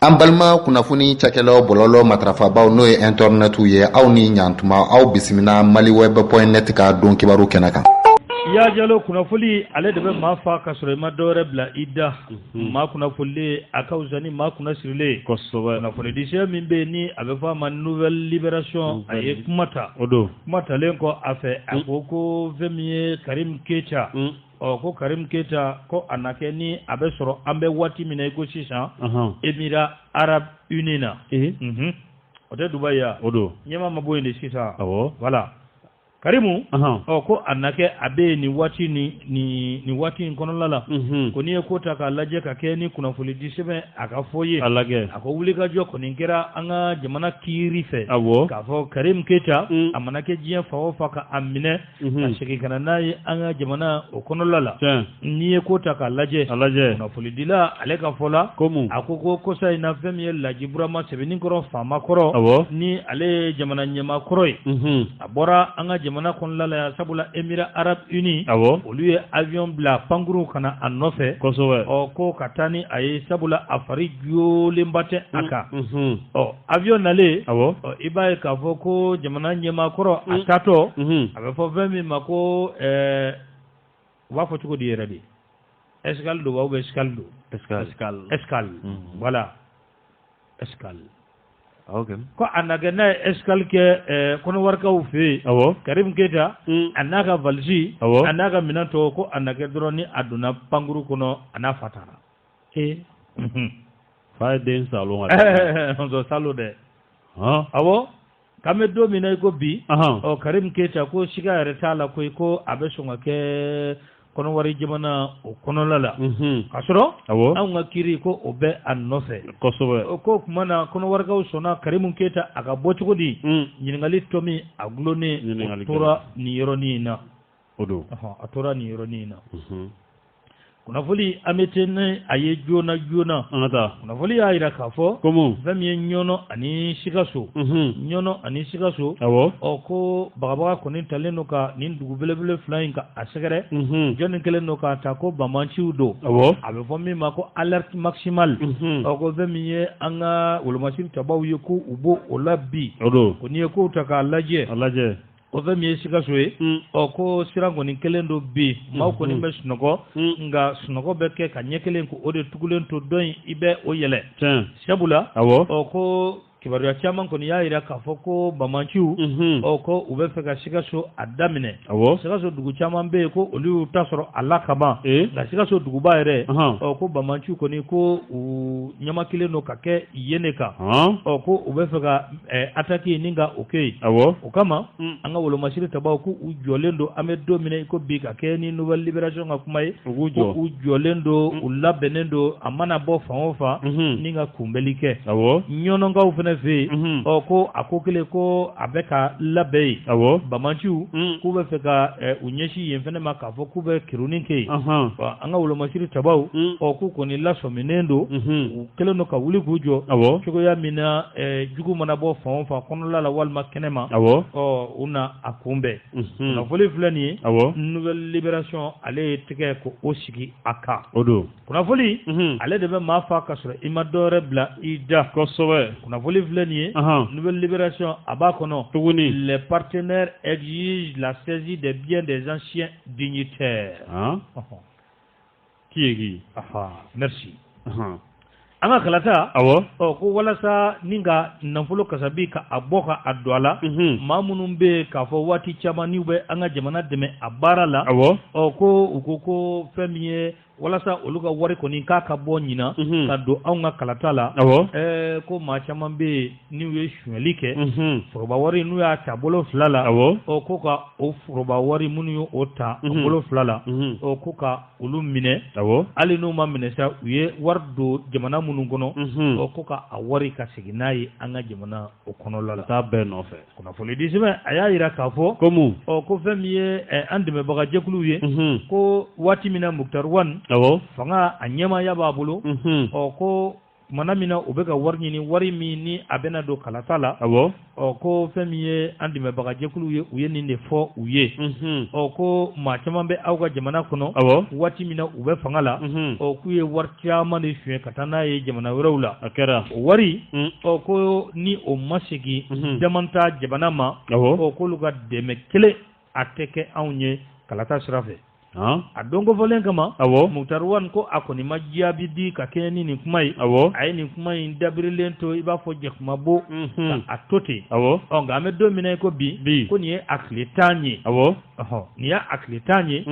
An balima kunnafoni cakɛlaw bɔlɔlɔ matrafabaw n'o ye internet ye aw ni ɲantuma aw bisimila maliweb.net ka don kibaru kɛnɛ kan. Ya jalo kunnafoni ale de bɛ maa fa ka sɔrɔ i ma dɔwɛrɛ bila i da maa kunnafonilen a ka wusa ni maa kunnasirilen kosɛbɛ kunnafoni disɛ min bɛ ni a bɛ fɔ a ma nouvelle libération a ye kuma ta o don kuma talen kɔ a fɛ a ko fɛn min ye Karim Keita ko Karim Keita ko a na kɛ ni a bɛ sɔrɔ an bɛ waati min na i ko sisan Émirats Arabes Unis na o tɛ Dubaï ya o don ɲɛma ma bɔ yen de sisan voilà Karimu ko a na kɛ a bɛ nin waati ni waati in kɔnɔna la ko n'i ye ko ta k'a lajɛ ka kɛ ni kunnafoni di sɛbɛn a ka fɔ ye a ko wulikajɔ kɔni kɛra an ka jamana kiiri fɛ k'a fɔ Karim Keita a mana kɛ diɲɛ fa o fa ka a minɛ ka segin ka na n'a ye an ka jamana o kɔnɔna la n'i ye ko ta k'a lajɛ kunnafoni dila ale ka fɔ la a ko kosa in na fɛn min ye Laji Burama Sɛbɛnnikɔrɔ faama kɔrɔ ni ale ye jamana ɲɛmaa kɔrɔ ye a bɔra an ka jamana kɔnɔna la sabula Émirats Arabes Unis olu ye avion bila pankuru kana a nɔfɛ ko ka taa ni a ye sabula a fari jolenba tɛ a kan avion nalen i b'a ye k'a fɔ ko jamana ɲɛmaa kɔrɔ a taatɔ a bɛ fɔ fɛn min ma ko u b'a fɔ cogo di yɛrɛ de escale don ou bien escale don escale voilà escale ko a na kɛ n'a ye escale kɛ kɔnɔwarikaw fɛ yen Karim Keita a n'a ka valise a n'a ka minɛn tɔw ko a na kɛ dɔrɔn ni a donna pankuru kɔnɔ a n'a fa taara fa ye den salon salon dɛ awɔ k'an bɛ don min na i ko bi Karim Keita ko siga yɛrɛ t'a la ko a bɛ sɔn ka kɛ kɔnɔwari jamana o kɔnɔla la ka sɔrɔ anw ka kiiri ko o bɛ a nɔfɛ kosɛbɛ ko tuma na kɔnɔwarikaw sɔnna Karim Keita a ka bɔ cogo di ɲininkali tɔ min a gulonnen tora nin yɔrɔnin in na a tora nin yɔrɔnin in na kunnafoni an bɛ tɛnɛ a ye joona kunnafoni y'a jira k'a fɔ fɛn min ye Ɲɔnɔ ani Sikaso Ɲɔnɔ ani Sikaso ko bagabaga kɔni talen don ka nin dugu belebele fila in ka a sɛgɛrɛ jɔnni kɛlen don k'a ta ko bamaciw don a bɛ fɔ min ma ko alerte maximale ko fɛn min ye an ka wolomasiri tabaw ye ko u b'o o la bi ko n'i ye kow ta k'a lajɛ o fɛn min ye Sikaso ye ko sira kɔni kelen don bi maaw kɔni bɛ sunɔgɔ nka sunɔgɔ bɛ kɛ ka ɲɛ kelen ko o de tugulen to dɔn in i bɛ o yɛlɛ sabula ko kibaruya caman kɔni y'a jira k'a fɔ ko bamaciw ko u bɛ fɛ ka Sikaso a daminɛ Sikaso dugu caman bɛ yen ko olu y'u ta sɔrɔ a la kaban nka Sikaso duguba yɛrɛ ko bamaciw kɔni ko u ɲama kelen don ka kɛ yen de kan ko u bɛ fɛ ka attaque ni ka o kɛ yen o kama an ka wolomasiri tabaw ko u jɔlen don an bɛ don min na i ko bi ka kɛ ni nouvelle libération ka kuma ye ko u jɔlen don u labɛnnen don a mana bɔ fan o fan ni ka kunbɛli kɛ Ɲɔnɔnkaw fana fɛ yen ko a ko kelen ko a bɛ ka labɛn yen bamaciw k'u bɛ fɛ ka u ɲɛsin yen fana ma k'a fɔ k'u bɛ kirunin kɛ yen an ka wolomasiri tabaw k'u kɔni lasɔminen don u kɛlen don ka wuli k'u jɔ cogoya min na jugu mana bɔ fan o fan kɔnɔla la walima kɛnɛma u na a kunbɛn kunnafoni filɛ nin ye nouvelle libération ale ye tɛgɛ ko o sigi a kan kunnafoni ale de bɛ maa fa ka sɔrɔ i ma dɔwɛrɛ bila i da kunnafoni filɛ nin ye nouvelle libération a b'a kɔnɔ tuguni les partenaires exigent la saisie des biens des anciens dignitaires qui merci an ka kalata ko walasa ni ka nafolo kasabi ka a bɔ ka a don a la maa minnu bɛ k'a fɔ waati caman n'u bɛ an ka jamana dɛmɛ a baara la ko u ko fɛn min ye walasa olu ka wari kɔni k'a ka bɔ ɲina ka don anw ka kalata la ko maa caman bɛ yen n'u ye suɲɛli kɛ foroba wari n'u y'a ta bolo fila la ko ka o foroba wari minnu ye o ta a bolo fila la ko ka olu minɛ hali n'u ma minɛ sa u ye wari don jamana minnu kɔnɔ ko ka a wari ka segin n'a ye an ka jamana o kɔnɔla la taa bɛɛ nɔfɛ kunnafoni di sɛbɛn a y'a jira k'a fɔ ko fɛn min ye an dɛmɛbaga jɛkuluw ye ko waati min na Mukutari Wane fanga a ɲɛmaaya b'a bolo ko mana min na u bɛ ka wari ɲini wari min ni a bɛna don kalata la ko fɛn min ye an dɛmɛbagajɛkulu ye u ye nin de fɔ u ye ko maa caman bɛ aw ka jamana kɔnɔ waati min na u bɛ fanga la k'u ye wari caman de suɲɛ ka taa n'a ye jamana wɛrɛw la a kɛra o wari ko ni o ma segin daman ta jamana ma k'olu ka dɛmɛ kelen a tɛ kɛ anw ye kalata sira fɛ a don kofɔlen kama Mukutari One ko a kɔni ma jaabi di ka kɛɲɛ ni nin kuma ye a ye nin kuma in dabirilen to i b'a fɔ jakumabo ka a to ten nka an bɛ don min na ko bi ko nin ye a tile 10 ye nin y'a tile 10 ye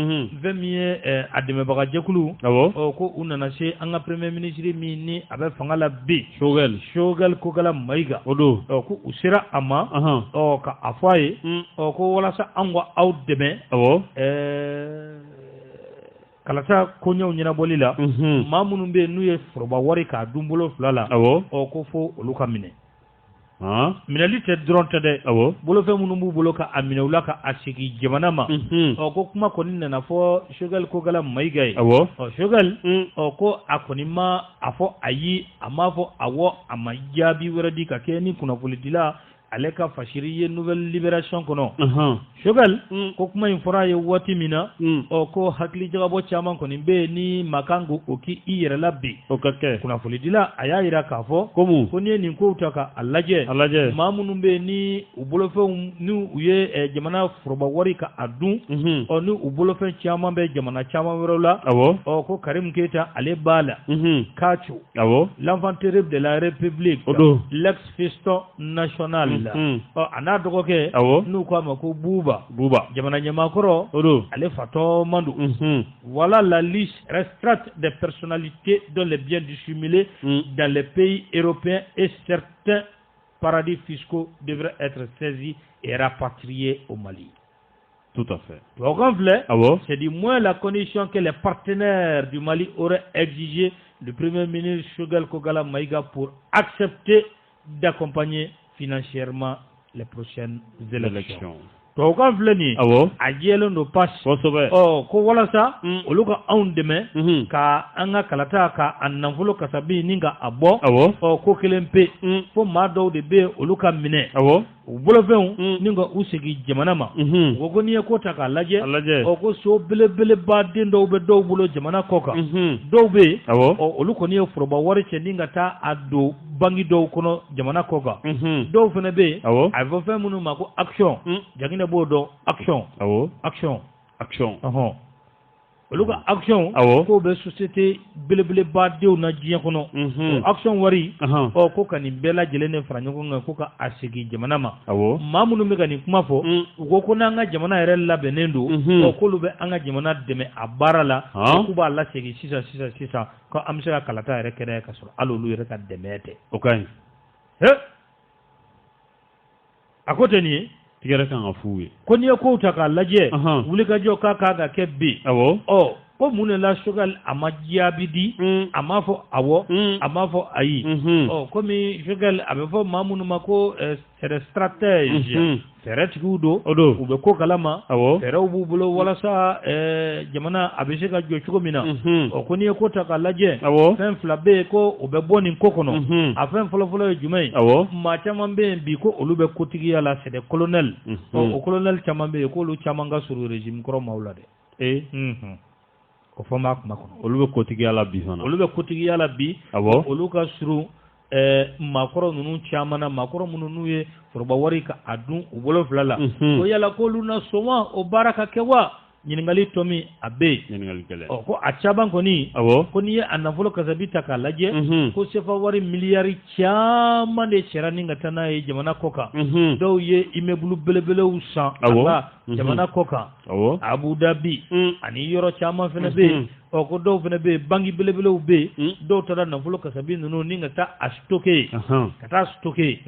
fɛn min ye a dɛmɛbagajɛkulu ko u nana se an ka premier ministre min ni a bɛ fanga la bi Choguel Kokala Mayiga ko u sera a ma ka a fɔ a ye ko walasa an ka aw dɛmɛ kalata koɲɛw ɲɛnabɔli la maa minnu bɛ n'u ye foroba wari k'a dun bolo 2 la ko fo olu ka minɛ minɛli tɛ dɔrɔn tɛ dɛ bolofɛn minnu b'u bolo ka a minɛ u la ka a segin jamana ma ko kuma kɔni nana fɔ Choguel Kokala Mayiga ye Choguel ko a kɔni ma a fɔ ayi a m'a fɔ awɔ a ma jaabi wɛrɛ di ka kɛ ni kunnafonidila ale ka fasiri ye nouvelle libération kɔnɔ Choguel ko kuma in fɔra ye waati min na ko hakili jagabɔ caman kɔni bɛ ni makan ko o k'i yɛrɛ la bi o ka kɛ kunnafonidila a y'a yira k'a fɔ ko ni ye nin kow ta ka a lajɛ maa minnu bɛ ni u bolofɛnw ni u ye jamana foroba wari ka a dun ni u bolofɛn caman bɛ jamana caman wɛrɛw la ko Karim Keita ale b'a la Kacho l'enfant terrible de la République l'ex-fiston national a n'a dɔgɔkɛ n'u k'a ma ko Buuba jamana ɲɛmaakɔrɔ ale fatɔ man don voilà la liste restreinte des personnalités dont les biens dissimulés dans les pays européens et certains paradis fiscaux devraient être saisis et rapatriés au Mali. Tout à fait. Donc en fait, c'est du moins la condition que les partenaires du Mali auraient exigé le Premier ministre Choguel Kokala Mayiga pour accepter d'accompagner financièrement les prochaines élections. Donc en filɛ nin ye a jɛlen don pasi ko walasa olu ka anw dɛmɛ ka an ka kalata ka a nafolo kasabi ni ka a bɔ ko kelen pe fo maa dɔw de bɛ olu ka minɛ u bolofɛnw ni ka u segin jamana ma u ko n'i ye ko ta k'a lajɛ ko so belebeleba den dɔw bɛ dɔw bolo jamana kɔ kan dɔw bɛ yen olu kɔni ye foroba wari cɛ ni ka taa a don banki dɔw kɔnɔ jamana kɔ kan dɔw fana bɛ yen a bɛ fɔ fɛn minnu ma ko action Jakinɛ b'o dɔn action olu ka action k'o bɛ société belebeleba denw na diɲɛ kɔnɔ action wari ko ka nin bɛɛ lajɛlen de fara ɲɔgɔn kan ko ka a segin jamana ma maa minnu bɛ ka nin kuma fɔ u ko n'an ka jamana yɛrɛ labɛnnen don k'olu bɛ an ka jamana dɛmɛ a baara la k'u b'a lasegin sisan ko an bɛ se ka kalata yɛrɛ kɛnɛ ka sɔrɔ hali olu yɛrɛ ka dɛmɛ tɛ o ka ɲi a ko tɛ nin ye tigɛrɛ kan ka f'u ye ko n'i ye kow ta k'a lajɛ wulikajɔ k'a kan ka kɛ bi ko mun de la Choguel a ma jaabi di a m'a fɔ awɔ a m'a fɔ ayi komi Choguel a bɛ fɔ maa minnu ma ko c'est des stratèges fɛɛrɛtigiw don u bɛ ko kalama fɛɛrɛw b'u bolo walasa jamana a bɛ se ka jɔ cogo min na ko n'i ye ko ta k'a lajɛ fɛn 2 bɛ yen ko o bɛ bɔ nin ko kɔnɔ a fɛn fɔlɔfɔlɔ ye jumɛn ye maa caman bɛ yen bi ko olu bɛ kotigiya la c'est des colonels o colonel caman bɛ yen k'olu caman ka surun régime kɔrɔ maaw la dɛ o fɔ n b'a kuma kɔnɔ olu bɛ kotigiya la bi fana olu bɛ kotigiya la bi olu ka surun maakɔrɔ ninnu caman na maakɔrɔ minnu n'u ye foroba wari ka a dun u bolo 2 la ko yala k'olu na sɔn o baara ka kɛ wa ɲininkali tɔ min a bɛ yen ko a caman kɔni ko n'i ye a nafolo kasabi ta k'a lajɛ ko CFA wari miliyari caman de cɛra ni ka taa n'a ye jamana kɔ kan dɔw ye immeuble belebelew san a la jamana kɔ kan Abu Dhabi ani yɔrɔ caman fana bɛ yen ko dɔw fana bɛ yen banki belebelew bɛ yen dɔw taara nafolo kasabi ninnu ni ka taa a stocké ka taa stocké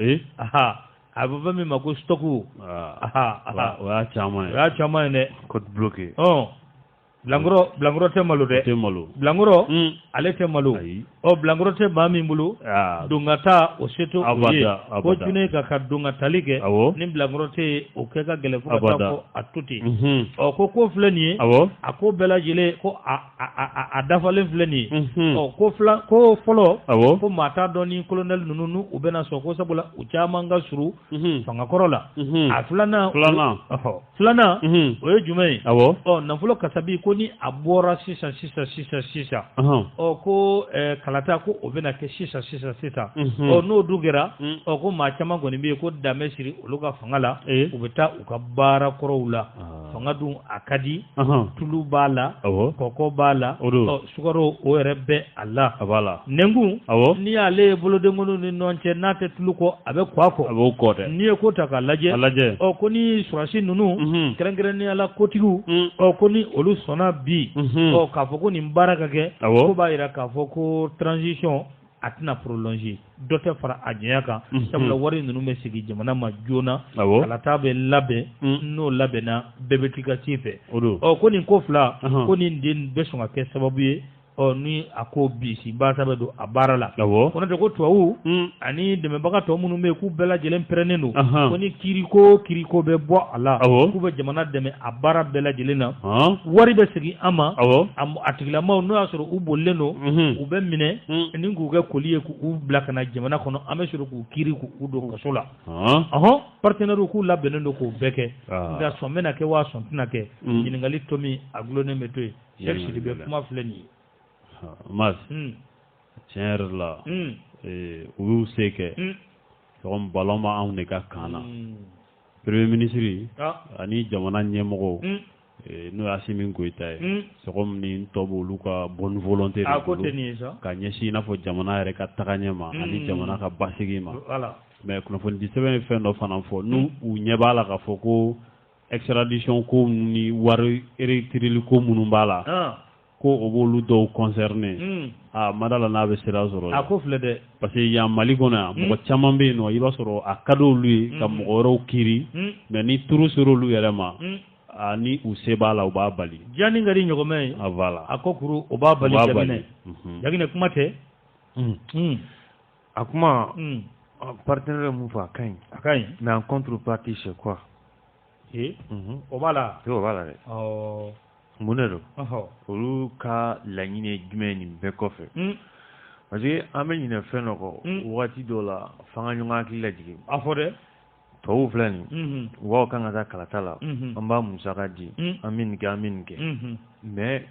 a bɛ fɛn min ma ko stocku o y'a caman ye dɛ code bloqué Blangoro te malo de. Te malo. Blangoro ale te malo. O blangoro te ba min bulu. Dungata o seto abada. Ko tune ka dungatali ke. Ni blangoro te o ke ka gele fo ta ko atuti. O ko fleni. A ko bela jele ko a dafalen fleni. O ko folo. Ko mata doni colonel nunu u bena so ko sabula u chamanga suru. Fanga korola. A flana. O ye jumɛn nafolo kasabi ko ni a bɔra sisan ko kalata ko o bɛna kɛ sisan n'o dun kɛra ko maa caman kɔni bɛ yen ko danbe siri olu ka fanga la u bɛ taa u ka baara kɔrɔw la fanga dun a ka di tulu b'a la kɔkɔ b'a la sukaro o yɛrɛ bɛ a la nɛngun n'i y'ale bolodenŋɔniw ni ɲɔgɔn cɛ n'a tɛ tulu kɔ a bɛ kɔ dɛ n'i ye ko ta k'a lajɛ ko ni surasi ninnu kɛrɛnkɛrɛnnenya la kotigiw ko ni olu sɔnna bi k'a fɔ ko nin baara ka kɛ ko b'a jira k'a fɔ ko transition a tɛna prolonger dɔ tɛ fara a jɛnya kan sabula wari ninnu bɛ sigi jamana ma joona kalata bɛ labɛn n'o labɛnna bɛɛ bɛ t'i ka ci fɛ ko nin ko fila ko nin den bɛ sɔn ka kɛ sababu ye ni a ko bisi baasa bɛ don a baara la ko n'o tɛ ko tubabu ani dɛmɛbaga tɔ minnu bɛ yen k'u bɛɛ lajɛlen pɛrɛnnen don ko ni kiriko bɛ bɔ a la k'u bɛ jamana dɛmɛ a baara bɛɛ lajɛlen na wari bɛ segin an ma a tigilamaw n'o y'a sɔrɔ u bolilen don u bɛ minɛ ni k'u kɛ koli ye k'u bila ka na jamana kɔnɔ an bɛ sɔrɔ k'u kiri k'u don kaso la partenaires k'u labɛnnen don k'o bɛɛ kɛ nka sɔn bɛna kɛ wa sɔn tɛna kɛ ɲininkali to min a gulonnen bɛ to yen Cheikh Sidibe kuma filɛ nin ye Mas tiɲɛ yɛrɛ la u y'u se kɛ ɲɔgɔn ballon ma anw de ka kan na premier ministre ani jamana ɲɛmɔgɔw n'o ye Asimi Goyita ye sɔgɔm ni tɔ b'olu ka bonne volonté de bolo ka ɲɛsin i n'a fɔ jamana yɛrɛ ka tagaɲɛ ma ani jamana ka basigi ma mais kunnafoni di sɛbɛn ye fɛn dɔ fana fɔ n'u ɲɛ b'a la k'a fɔ ko extradition ko ni wari retirili ko minnu b'a la ko o b'olu dɔw concerné madala n'a bɛ sira sɔrɔ a ko filɛ dɛ parce que yan Mali kɔnɔ yan mɔgɔ caman bɛ yen nɔ i b'a sɔrɔ a ka d'olu ye ka mɔgɔ wɛrɛw kiri mais ni turu ser'olu yɛrɛ ma ni u se b'a la u b'a bali janni ka di ɲɔgɔmɛ ye voilà a ko kuru o b'a bali jaminɛ Yaginɛ kuma tɛ a kuma partenaire mun fɔ a ka ɲi mais en contrepartie c'est quoi o b'a la o b'a la dɛ mun de don olu ka laɲini ye jumɛn nin bɛɛ kɔfɛ parce que an bɛ ɲinɛ fɛn dɔ kɔ wagati dɔw la f'an ka ɲɔgɔn hakili lajigin a fɔ dɛ tubabuw filɛ nin u b'aw kan ka taa kalata la an b'a musaka di an bɛ nin kɛ mais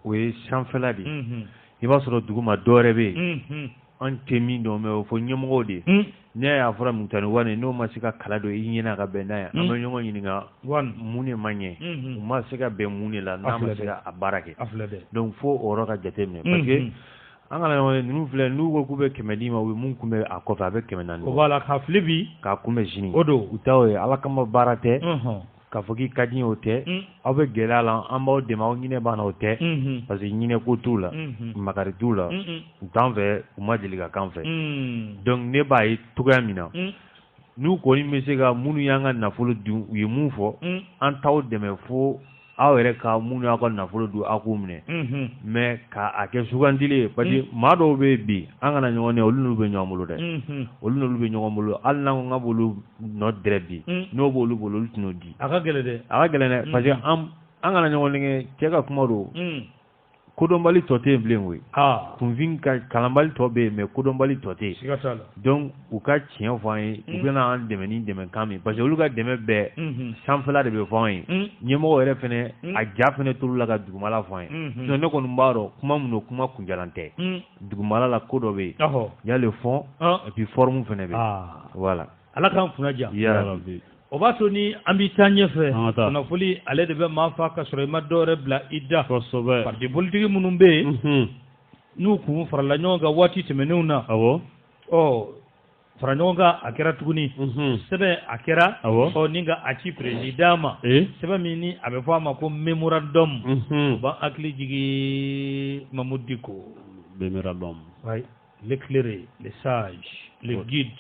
o ye sanfɛla de i b'a sɔrɔ duguma dɔwɛrɛ bɛ yen an tɛ min dɔn mais o fɔ ɲɛmɔgɔw de ne y'a fɔra Mutani Wani n'o ma se ka kala dɔ i ɲɛna ka bɛn n'a ye an bɛ ɲɔgɔn ɲininka mun de ma ɲɛ u ma se ka bɛn mun de la n'a ma se ka a baara kɛ donc fo o yɔrɔ ka jateminɛ parce que an kana ɲɔgɔn ye ninnu filɛ n'u ko k'u bɛ 100 d'i ma u bɛ mun kunbɛ a kɔfɛ a bɛ 400 o b'a la k'a fili bi k'a kunbɛ sini o don u t'o ye Ala kama baara tɛ k'a fɔ k'i ka di o tɛ aw bɛ gɛlɛya la an b'aw dɛmɛ aw ɲinɛ b'an na o tɛ parce que ɲinɛ ko t'u la makari t'u la u t'an fɛ u ma deli ka k'an fɛ donc ne b'a ye cogoya min na n'u kɔni bɛ se ka minnu y'an ka nafolo dun u ye mun fɔ an t'aw dɛmɛ fo aw yɛrɛ ka minnu y'aw ka nafolo dun aw k'u minɛ mais k'a kɛ sugandili ye parce que maa dɔw bɛ yen bi an kana ɲɔgɔn ye olu n'olu bɛ ɲɔgɔn bolo dɛ olu n'olu bɛ ɲɔgɔn bolo hali n'an ko k'an b'olu nɔ dɛrɛ bi n'o b'olu bolo olu tɛn'o di a ka gɛlɛn dɛ a ka gɛlɛn dɛ parce que an kana ɲɔgɔn nɛgɛ cɛ ka kuma don kodɔnbali tɔ tɛ yen bilen koyi kunfin ka kalanbali tɔ bɛ yen mais kodɔnbali tɔ tɛ yen donc u ka tiɲɛ fɔ an ye u bɛna an dɛmɛ ni dɛmɛkan min parce que olu ka dɛmɛ bɛɛ sanfɛla de bɛ fɔ an ye ɲɛmɔgɔ yɛrɛ fɛnɛ a ja fɛnɛ t'olu la ka dugumala fɔ an ye donc ne kɔni b'a dɔn kuma min don kuma kunjalan tɛ dugumala la ko dɔ bɛ yen il y a le fond et puis forme fɛnɛ bɛ yen voilà Ala k'an kunna ja o b'a to ni an bɛ taa ɲɛfɛ kunnafoni ale de bɛ maa fa ka sɔrɔ i ma dɔwɛrɛ bila i da parti politiki minnu bɛ yen n'u kun farala ɲɔgɔn kan waati tɛmɛnenw na fara ɲɔgɔn kan a kɛra tuguni sɛbɛn a kɛra ni ka a ci président ma sɛbɛn min ni a bɛ fɔ a ma ko memorandum u b'an hakili jigin Mamadou Diko memorandum l'éclairé le sage le guide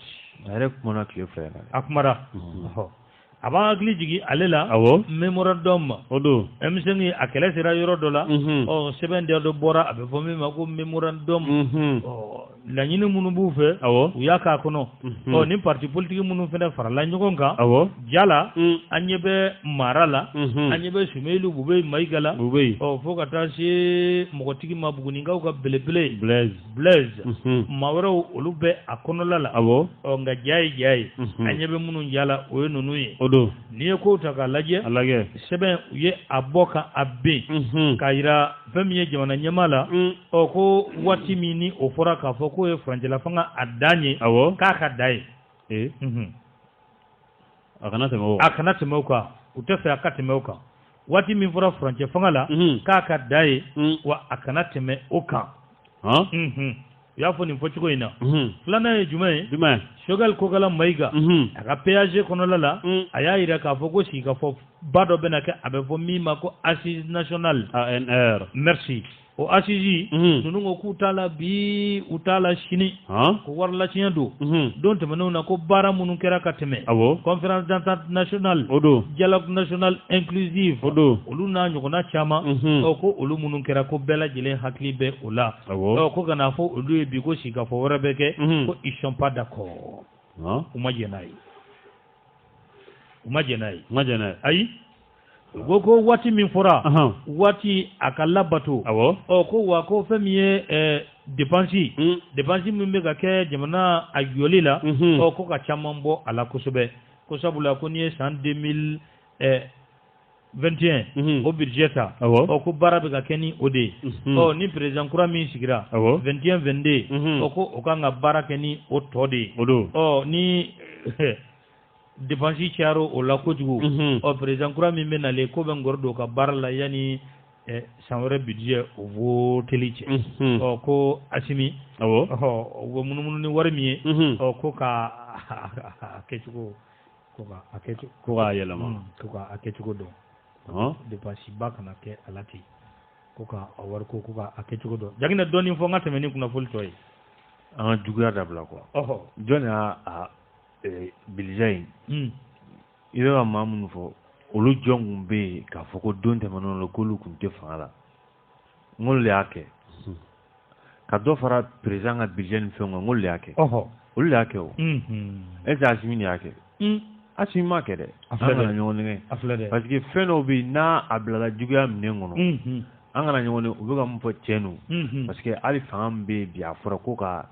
a yɛrɛ kumana tile fila a kumara a b'an hakili jigin ale la memorandum ma emisɛnni a kɛlɛ sera yɔrɔ dɔ la sɛbɛn dɔ bɔra a bɛ fɔ min ma ko memorandum laɲini minnu b'u fɛ u y'a k'a kɔnɔ ni parti politique minnu fana farala ɲɔgɔn kan jala an ɲɛ bɛ mara la an ɲɛ bɛ Sumailu Bube Mayiga la fo ka taa se mɔgɔtigi ma Bugunikaw ka belebele Blaise maa wɛrɛw olu bɛ a kɔnɔla la nka jaa ye an ɲɛ bɛ minnu jala o ye ninnu ye n'i ye kow ta k'a lajɛ sɛbɛn u ye a bɔ ka a ben k'a yira fɛn min ye jamana ɲɛmaa la ko waati min ni o fɔra k'a fɔ k'o ye furancɛla fanga a dan ye k'a ka da ye a kana tɛmɛ o kan u tɛ fɛ a ka tɛmɛ o kan waati min fɔra furancɛ fanga la k'a ka da ye wa a kana tɛmɛ o kan u y'a fɔ nin fɔcogo in na filanan ye jumɛn ye Choguel Kokala Mayiga a ka PAG kɔnɔla la a y'a yira k'a fɔ ko sigikafɔ ba dɔ bɛna kɛ a bɛ fɔ min ma ko assise nationale ANR merci o assise ninnu ko k'u t'a la bi u t'a la sini ko warilaciyɛn don tɛmɛnenw na ko baara minnu kɛra ka tɛmɛ conférence d'entente nationale dialogue national inclusif olu n'a ɲɔgɔnna caman ko olu minnu kɛra ko bɛɛ lajɛlen hakili bɛ o la ko ka n'a fɔ olu ye bi ko sigikafɔ wɛrɛ bɛ kɛ ko ils sont pas d'accord u ma jɛn n'a ye ayi ko waati min fɔra waati a ka labato ko wa ko fɛn min ye dépense min bɛ ka kɛ jamana a jɔli la ko ka caman bɔ a la kosɛbɛ ko sabula ko n'i ye san 2021 o budget ta ko baara bɛ ka kɛ ni o de ye ni président kura min sigira 21-22 ko o kan ka baara kɛ ni o tɔ de ye ni dépense cayara o la kojugu président kura min bɛ nalen ko bɛ ngɔrɔ don ka baara la yanni san wɛrɛ budget o voteli cɛ ko Asimi o bɛ munumunu ni wari min ye ko ka kɛcogo ko k'a yɛlɛma ko k'a kɛcogo dɔn dépense ba kana kɛ a la ten ko ka a wari ko k'a kɛcogo dɔn Jaginɛ dɔɔnin fɔ n ka tɛmɛ ni kunnafoni tɔ ye an ka juguya dabila jɔn y'a bilija in i bɛ ka maa minnu fɔ olu jɔn kun bɛ yen k'a fɔ ko don tɛmɛnenw la k'olu kun tɛ fanga la n'olu de y'a kɛ ka dɔ fara président ka bilija ni fɛnw kan n'olu de y'a kɛ olu de y'a kɛ o est-ce que Asimi de y'a kɛ Asimi m'a kɛ dɛ an kana ɲɔgɔn nɛgɛn parce que fɛn dɔw bɛ yen n'a a bilala juguya minɛn kɔnɔ an kana ɲɔgɔn nɛgɛn u bɛ ka mun fɔ tiɲɛ don parce que hali fanga min bɛ yen bi a fɔra ko ka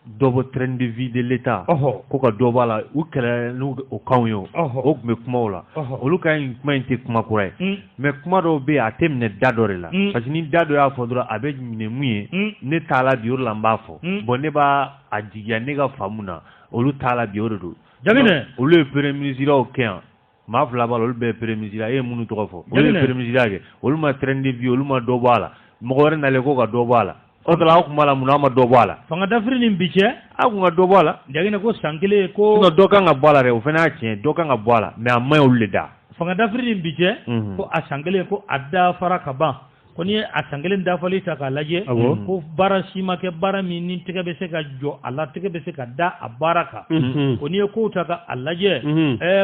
dɔ bɔ train de vie de l'État ko ka dɔ b'a la u kɛlɛ n'u o kanw ye o tun bɛ kuma o la olu ka kuma in tɛ kuma kura ye mais kuma dɔw bɛ yen a tɛ minɛ da dɔ de la parce que ni da dɔ y'a fɔ dɔrɔn a bɛ minɛ mun ye ne t'a la bi o de la n b'a fɔ bon ne b'a a jigiya ne ka faamu na olu t'a la bi o de don Jaginɛ olu ye premier ministre kɛ yan maa fila b'a la olu bɛɛ ye premier ministre e ye minnu tɔgɔ fɔ olu ye premier ministre kɛ olu ma train de vie olu ma dɔ bɔ a la mɔgɔ wɛrɛ nalen ko ka dɔ bɔ a la o tuma aw tun b'a la mun na aw ma dɔ bɔ a la fanga dafiri ni bi cɛ aw kun ka dɔ bɔ a la Jaginɛ ko san kelen ko dɔ kan ka bɔ a la dɛ o fana y'a tiɲɛ dɔ kan ka bɔ a la mais a maɲi olu de da fanga dafiri ni bi cɛ ko a san kelen ko a dafara ka ban ko n'i ye a san kelen dafali ta k'a lajɛ ko baara si ma kɛ baara min ni tɛgɛ bɛ se ka jɔ a la tɛgɛ bɛ se ka da a baara kan ko n'i ye kow ta k'a lajɛ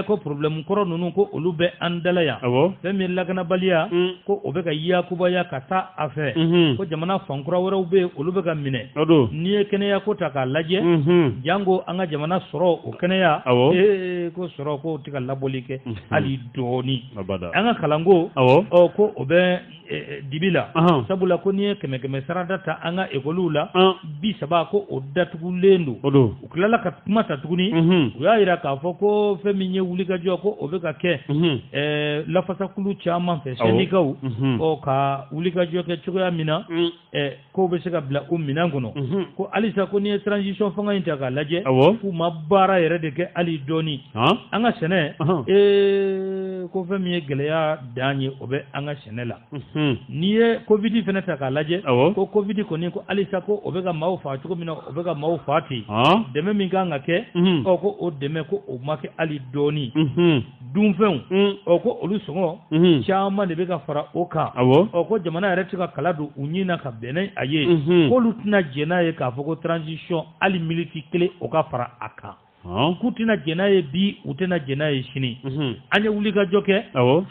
ko problème kɔrɔ ninnu ko olu bɛ an dala yan fɛn min lakanabaliya ko o bɛ ka yakubaya ka taa a fɛ ko jamana fankura wɛrɛw bɛ yen olu bɛ ka minɛ n'i ye kɛnɛya ko ta k'a lajɛ jango an ka jamana sɔrɔ o kɛnɛya ko sɔrɔ ko tɛ ka labɔli kɛ hali dɔɔni an ka kalanko ko o bɛ dibi la sabula ko n'i ye 100 sarada ta an ka ekɔliw la 30 ko o datugulen don u tilala ka kuma ta tuguni u y'a yira k'a fɔ ko fɛn min ye wulikajɔ ko o bɛ ka kɛ lafasakulu caman fɛ syndikaw ka wulikajɔ kɛ cogoya min na ko bɛ se ka bila o minɛn kɔnɔ ko halisa ko n'i ye transition fanga in ta k'a lajɛ k'u ma baara yɛrɛ de kɛ hali dɔɔni an ka sɛnɛ ko fɛn min ye gɛlɛya dan ye o bɛ an ka sɛnɛ la n'i ye covid fana ta k'a lajɛ ko covid kɔni ko halisa ko o bɛ ka maaw faa cogo min na o bɛ ka maaw faa ten dɛmɛ min kan ka kɛ ko o dɛmɛ ko o ma kɛ hali dɔɔni dunfɛnw ko olu sɔngɔ caman de bɛ ka fara o kan ko jamana yɛrɛ tɛ ka kala don u ɲin na ka bɛn ni a ye k'olu tɛna jɛn n'a ye k'a fɔ ko transition hali miniti kelen o ka fara a kan k'u tɛna jɛn n'a ye bi u tɛna jɛn n'a ye sini an ye wulikajɔ kɛ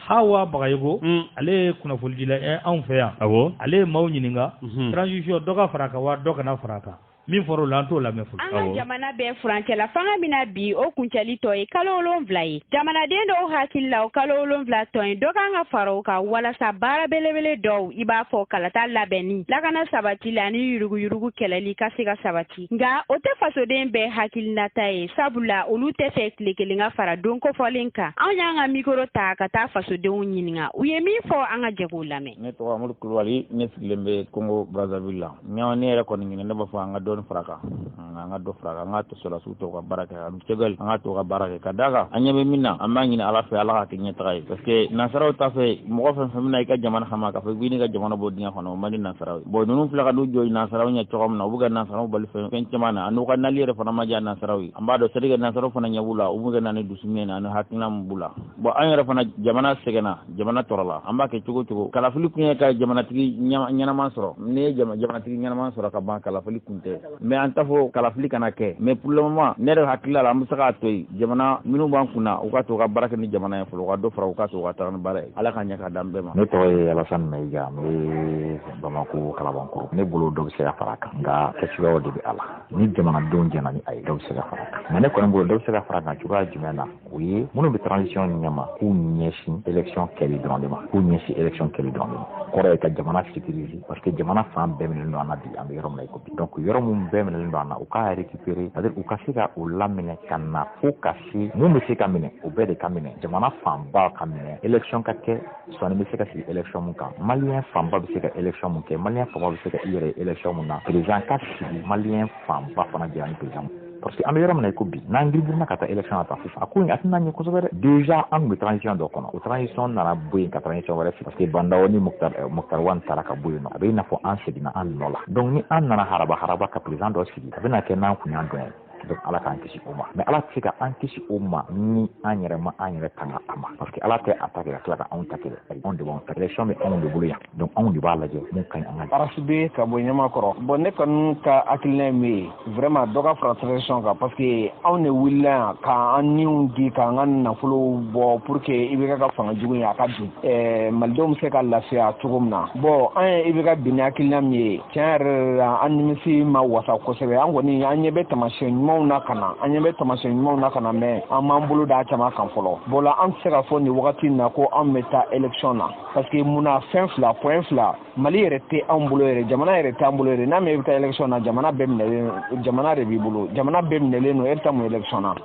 Hawa Bagayogo ale ye kunnafonidila anw fɛ yan ale ye maaw ɲininka transition dɔ ka fara a kan wa dɔ kana fara a kan min fɔra o la an t'o lamɛn fɔlɔ. An ka jamana bɛɛ furancɛla fanga bɛna bi o kuncɛli tɔ ye kalo 7 ye jamanaden dɔw hakili la o kalo 7 tɔ ye dɔ kan ka fara o kan walasa baara belebele dɔw i b'a fɔ kalata labɛnni lakana sabati la ni yuruguyurugu kɛlɛli ka se ka sabati nka o tɛ fasoden bɛɛ hakilinata ye sabula olu tɛ fɛ tile kelen ka fara don kofɔlen kan anw y'an ka mikoro ta ka taa fasodenw ɲininka u ye min fɔ an ka jɛk'u lamɛn. Ne tɔgɔ Amadu Kulubali ne sigilen bɛ Congo Brazzaville la ne yɛrɛ kɔni ɲinɛ ne b'a fɔ an ka dɔɔni faraka an ka dɔ faraka an ka to sɔrɔsiw tɔw ka baara kɛ an cɛgal an ka to ka baara kɛ ka d'a kan an ɲɛ bɛ min na an b'a ɲini Ala fɛ Ala ka kɛ ɲɛtaga ye parce que nansaraw ta fɛ mɔgɔ fɛn fɛn bɛna i ka jamana kama k'a fɔ k'i n'i ka jamana bɔ dingɛ kɔnɔ o man di nansaraw ye bon ninnu filɛ ka n'u jɔ nansaraw ɲɛ cogo min na u bɛ ka nansaraw bali fɛn caman na n'u ka nali yɛrɛ fana ma diya nansaraw ye an b'a dɔn c'est-à-dire que nansaraw fana ɲɛ b'u la u bɛ ka na ni dusukun na ani hakilina min b'u la bon an yɛrɛ fana jamana sɛgɛnna jamana tɔɔrɔla an b'a kɛ cogo cogo kalafili kun ye ka jamanatigi ɲɛnaman sɔrɔ ne ye jamanatigi ɲɛnaman sɔrɔ ka ban kalafili kun tɛ mais an t'a fɔ kalafili kana kɛ mais pour le moment ne yɛrɛ hakilila la an bɛ se k'a to yen jamana minnu b'an kunna u ka to ka baara kɛ ni jamana ye fɔlɔ u ka dɔ fara u ka to u ka taga ni baara ye Ala ka ɲɛ ka d'an bɛɛ ma. Ne tɔgɔ ye Alassane Mayiga n bɛ Bamako Kalabankɔrɔ ne bolo dɔ bɛ se ka fara a kan nka kɛcogoyaw de bɛ a la ni jamanadenw jɛna ni a ye dɔ bɛ se ka fara a kan mais ne kɔni bolo dɔ bɛ se ka fara a kan cogoya jumɛn na o ye minnu bɛ transition ɲɛma k'u ɲɛsin élection kɛli dɔrɔn de ma k'u ɲɛsin élection kɛli dɔrɔn de ma kɔrɔ ye ka jamana sécuriser parce que jamana fan bɛɛ minɛlen don an na bi an bɛ yɔrɔ min na i ko bi donc yɔrɔ min bɛɛ minɛlen don an na u k'a récupérer c'est-à-dire u ka se ka o laminɛ ka na fo ka se mun bɛ se ka minɛ o bɛɛ de ka minɛ jamana fanba ka minɛ élection ka kɛ sɔɔni bɛ se ka sigi élection mun kan malien fanba bɛ se ka élection mun kɛ malien fanba bɛ se ka i yɛrɛ élection mun na président ka sigi malien fanba fana jɛra ni président parce que an bɛ yɔrɔ min na i ko bi n'an giridirina ka taa élection na tan sisan a ko in a tɛna ɲɛ kosɛbɛ dɛ déjà an tun bɛ transition dɔ kɔnɔ o transition nana bɔ yen ka transition wɛrɛ sigi parce que Bandawo ni Muktar Wan taara ka bɔ yen nɔ a bɛ i n'a fɔ an seginna an nɔ la donc ni an nana haraba ka président dɔ sigi a bɛna kɛ n'an kun y'an dɔn ye donc Ala k'an kisi o ma mais Ala tɛ se ka an kisi o ma ni an yɛrɛ ma an yɛrɛ tanga a ma parce que Ala tɛ a ta kɛ ka tila ka anw ta kɛ anw de b'anw ta élection bɛ anw de bolo yan donc anw de b'a lajɛ mun ka ɲi an ka RCB ka bɔ Ɲamakɔrɔ bon ne kɔni ka hakilina ye min ye vraiment dɔ ka fara transition kan parce que anw de wulila yan k'an niw di k'an ka nafolo bɔ pour que IBK ka fanga jugu ye a ka bin malidenw bɛ se ka lafiya cogo min na bon an ye IBK bin hakilina min ye tiɲɛ yɛrɛ la an nimisi ma wasa kosɛbɛ an kɔni an ɲɛ bɛ taamasiyɛn ɲumanw na ka na an ɲɛ bɛ taamasiyɛn ɲumanw na ka na mais an m'an bolo da caman kan fɔlɔ bon la an tɛ se ka fɔ nin wagati in na ko an bɛ taa élection na parce que munna fɛn fila point fila Mali yɛrɛ tɛ anw bolo yɛrɛ jamana yɛrɛ tɛ an bolo yɛrɛ n'a mɛ i bɛ taa élection na jamana bɛɛ minɛlen jamana de b'i bolo jamana bɛɛ minɛlen don e bɛ taa mun élection na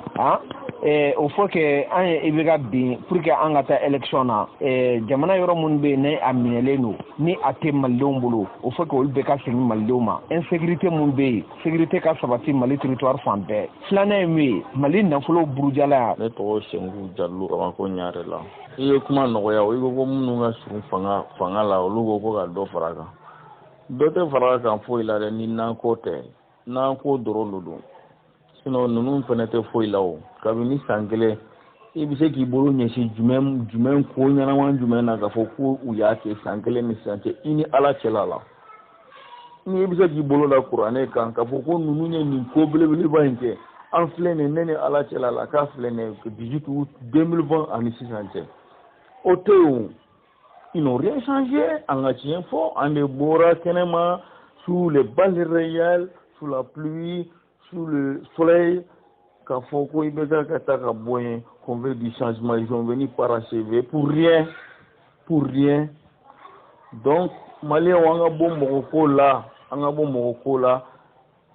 o faut que an ye IBK bin pour que an ka taa élection na jamana yɔrɔ minnu bɛ yen ni a minɛlen don ni a tɛ malidenw bolo o faut que olu bɛɛ ka segin malidenw ma insécurité mun bɛ yen sécurité ka sabati Mali territoire fan bɛɛ filanan ye min ye Mali nafolo burujala yan. Ne tɔgɔ Sengu Jalo Bamako Ɲare la i ye kuma nɔgɔya i ko ko minnu ka surun fanga la olu ko ka dɔ fara a kan dɔ tɛ fara a kan foyi la dɛ ni nanko tɛ nanko dɔrɔn de don sinon ninnu fana tɛ foyi la o kabini san kelen i bɛ se k'i bolo ɲɛsin jumɛn ko ɲɛnama jumɛn na k'a fɔ ko u y'a kɛ san kelen ni san cɛ i ni Ala cɛla la ni i bɛ se k'i bolo da kuranɛ kan k'a fɔ ko ninnu ye nin ko belebeleba in kɛ an filɛ nin ne ni Ala cɛla la k'a filɛ nin 18 août 2020 ani sisan cɛ o tɛ yen ils n'ont rien changé an ka tiɲɛ fɔ an de bɔra kɛnɛma sous les bases réelles sous la pluie sous le soleil k'a fɔ ko IBK ka taa ka bɔ yen qu'on veut du changement ils ont venu parachever pour rien donc maliyɛnw an ka bɔ mɔgɔ ko la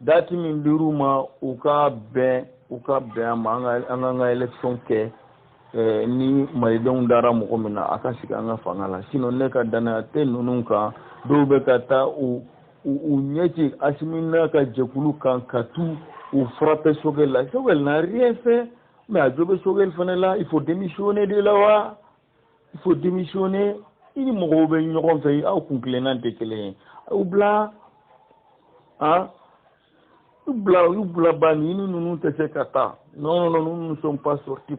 date min dir'u ma u ka bɛn a ma an ka élection kɛ ni malidenw dara mɔgɔ min na a ka sigi an ka fanga la sinon ne ka danaya tɛ ninnu kan dɔw bɛ ka taa u ɲɛci Asimina ka jɛkulu kan ka t'u frapper Sogɛl la Sogɛl n'a rien fait mais a jo bɛ Sogɛl fana la il faut démissionner de la wa il faut démissionner i ni mɔgɔw bɛ ɲɔgɔn fɛ aw kun tilenna tɛ kelen ye u bila u bila bani ni ninnu tɛ se ka taa non nous ne sommes pas sortis